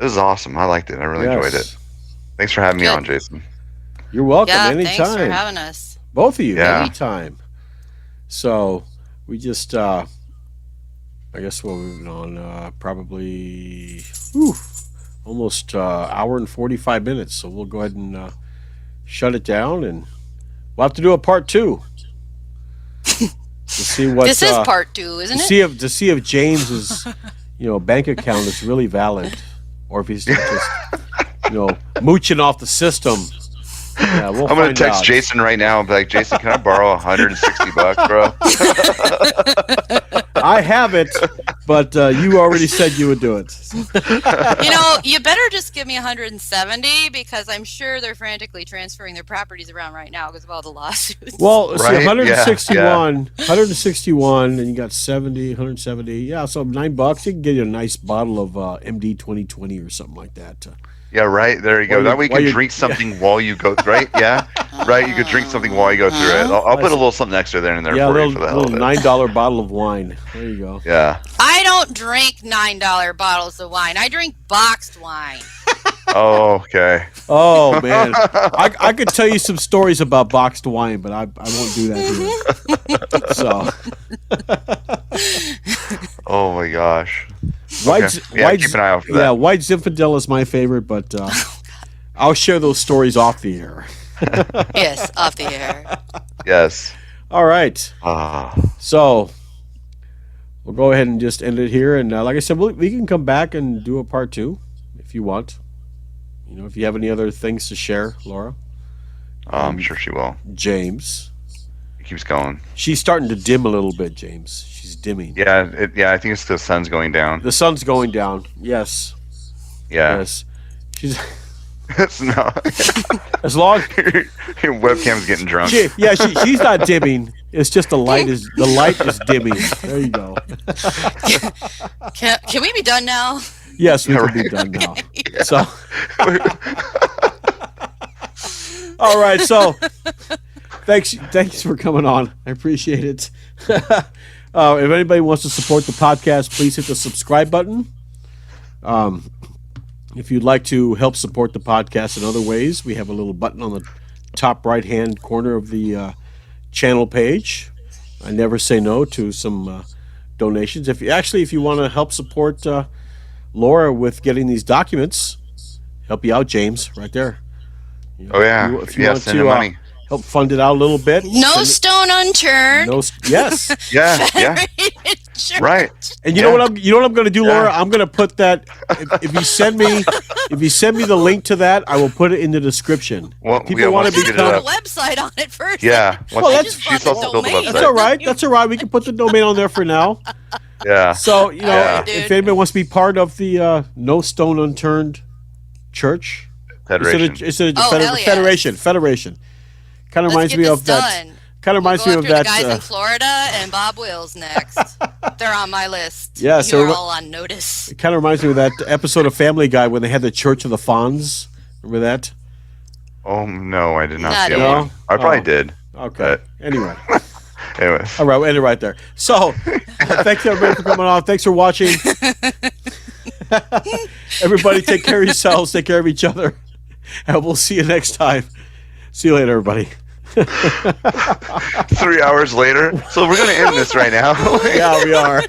Speaker 1: is awesome. I liked it. I really enjoyed it.
Speaker 2: Yes.
Speaker 1: Thanks for having me
Speaker 3: Good.
Speaker 1: on, Jason.
Speaker 2: You're welcome
Speaker 3: Yeah,
Speaker 2: anytime.
Speaker 3: thanks for having us.
Speaker 2: Both of you,
Speaker 1: Yeah.
Speaker 2: anytime. So we just, I guess we're moving on. Probably almost hour and 45 minutes. So we'll go ahead and shut it down, and we'll have to do a part 2 to see what
Speaker 3: This is part 2, isn't it?
Speaker 2: to see if James's bank account is really valid, or if he's just mooching off the system. Yeah, we'll
Speaker 1: I'm gonna
Speaker 2: find
Speaker 1: text
Speaker 2: out.
Speaker 1: Jason right now and be like, Jason, can I borrow $160, bro?
Speaker 2: I have it, but you already said you would do it.
Speaker 3: You better just give me 170 because I'm sure they're frantically transferring their properties around right now because of all the lawsuits.
Speaker 2: Well, see,
Speaker 1: Right?
Speaker 2: 161, and you got 170. Yeah, so $9. You can get you a nice bottle of MD 2020 or something like that.
Speaker 1: Yeah, right. There you go.
Speaker 2: While
Speaker 1: That
Speaker 2: you-
Speaker 1: way you
Speaker 2: while
Speaker 1: can
Speaker 2: you-
Speaker 1: drink something while you go. Right? Yeah. Right. You could drink something while you go through it. I'll put a little something extra there and there
Speaker 2: Yeah, a
Speaker 1: for you
Speaker 2: little,
Speaker 1: for the hell of
Speaker 2: little
Speaker 1: it.
Speaker 2: $9 bottle of wine. There you go.
Speaker 1: Yeah.
Speaker 3: I don't drink $9 bottles of wine. I drink boxed wine.
Speaker 1: Oh, okay.
Speaker 2: Oh man, I could tell you some stories about boxed wine, but I won't do that here. So
Speaker 1: Oh my gosh.
Speaker 2: White,
Speaker 1: Yeah, keep an eye out for that.
Speaker 2: Yeah, White Zinfandel is my favorite, but I'll share those stories off the air.
Speaker 3: Yes, off the air.
Speaker 1: Yes.
Speaker 2: All right,
Speaker 1: Ah.
Speaker 2: so we'll go ahead and just end it here. And like I said, we can come back and do a part 2 if you want. If you have any other things to share, Laura,
Speaker 1: I'm sure she will.
Speaker 2: James.
Speaker 1: It keeps going.
Speaker 2: She's starting to dim a little bit, James. She's dimming.
Speaker 1: Yeah. I think it's the sun's going down.
Speaker 2: The sun's going down. Yes.
Speaker 1: Yeah.
Speaker 2: Yes. She's
Speaker 1: No.
Speaker 2: as long.
Speaker 1: Your webcam's getting drunk.
Speaker 2: She's not dimming. It's just the light is dimming. There you go.
Speaker 3: Can we be done now?
Speaker 2: Yes, we can be done now. So, all right. So, thanks for coming on. I appreciate it. If anybody wants to support the podcast, please hit the subscribe button. If you'd like to help support the podcast in other ways, we have a little button on the top right-hand corner of the channel page. I never say no to some donations. If you want to help support Laura with getting these documents, help you out, James, right there.
Speaker 1: Oh yeah.
Speaker 2: If you
Speaker 1: Yeah.
Speaker 2: want
Speaker 1: Send
Speaker 2: to,
Speaker 1: her money.
Speaker 2: help fund it out a little bit.
Speaker 3: No stone unturned.
Speaker 2: Yes.
Speaker 1: Yeah, yeah,
Speaker 3: Federated Church.
Speaker 1: right.
Speaker 2: And you know what I'm going to do, Laura? I'm going to put that if you send me the link to that, I will put it in the description.
Speaker 1: Well,
Speaker 2: People
Speaker 1: yeah,
Speaker 2: want
Speaker 1: once
Speaker 2: to
Speaker 1: you get it
Speaker 3: Put
Speaker 2: become.
Speaker 3: a website on it first.
Speaker 1: Yeah,
Speaker 2: Well,
Speaker 1: once
Speaker 2: that's-
Speaker 1: she still has to build the
Speaker 3: domain.
Speaker 1: website.
Speaker 2: That's all right. That's all right. We can put the domain on there for now.
Speaker 1: Yeah.
Speaker 2: So
Speaker 1: Yeah.
Speaker 2: if anybody wants to be part of the No Stone Unturned Church,
Speaker 1: Federation.
Speaker 2: It's a
Speaker 3: Oh, hell yes.
Speaker 2: Federation. Kind of
Speaker 3: Let's
Speaker 2: reminds
Speaker 3: get
Speaker 2: me
Speaker 3: this
Speaker 2: of that.
Speaker 3: done.
Speaker 2: Kind of
Speaker 3: We'll
Speaker 2: reminds
Speaker 3: go
Speaker 2: me
Speaker 3: after
Speaker 2: of that.
Speaker 3: the guys in Florida and Bob Wills next. They're on my list.
Speaker 2: Yeah,
Speaker 3: you
Speaker 2: so
Speaker 3: are
Speaker 2: we-
Speaker 3: all on notice.
Speaker 2: It kind of reminds me of that episode of Family Guy when they had the Church of the Fonz. Remember that?
Speaker 1: Oh no, I did not
Speaker 3: Not
Speaker 1: see
Speaker 3: it.
Speaker 1: that one. I probably
Speaker 2: Oh.
Speaker 1: did.
Speaker 2: Okay. Anyway.
Speaker 1: Anyways.
Speaker 2: All right, we'll end it right there. So, thanks everybody for coming on. Thanks for watching. Everybody, take care of yourselves. Take care of each other. And we'll see you next time. See you later, everybody.
Speaker 1: 3 hours later. So we're gonna end this right now.
Speaker 2: Yeah, we are.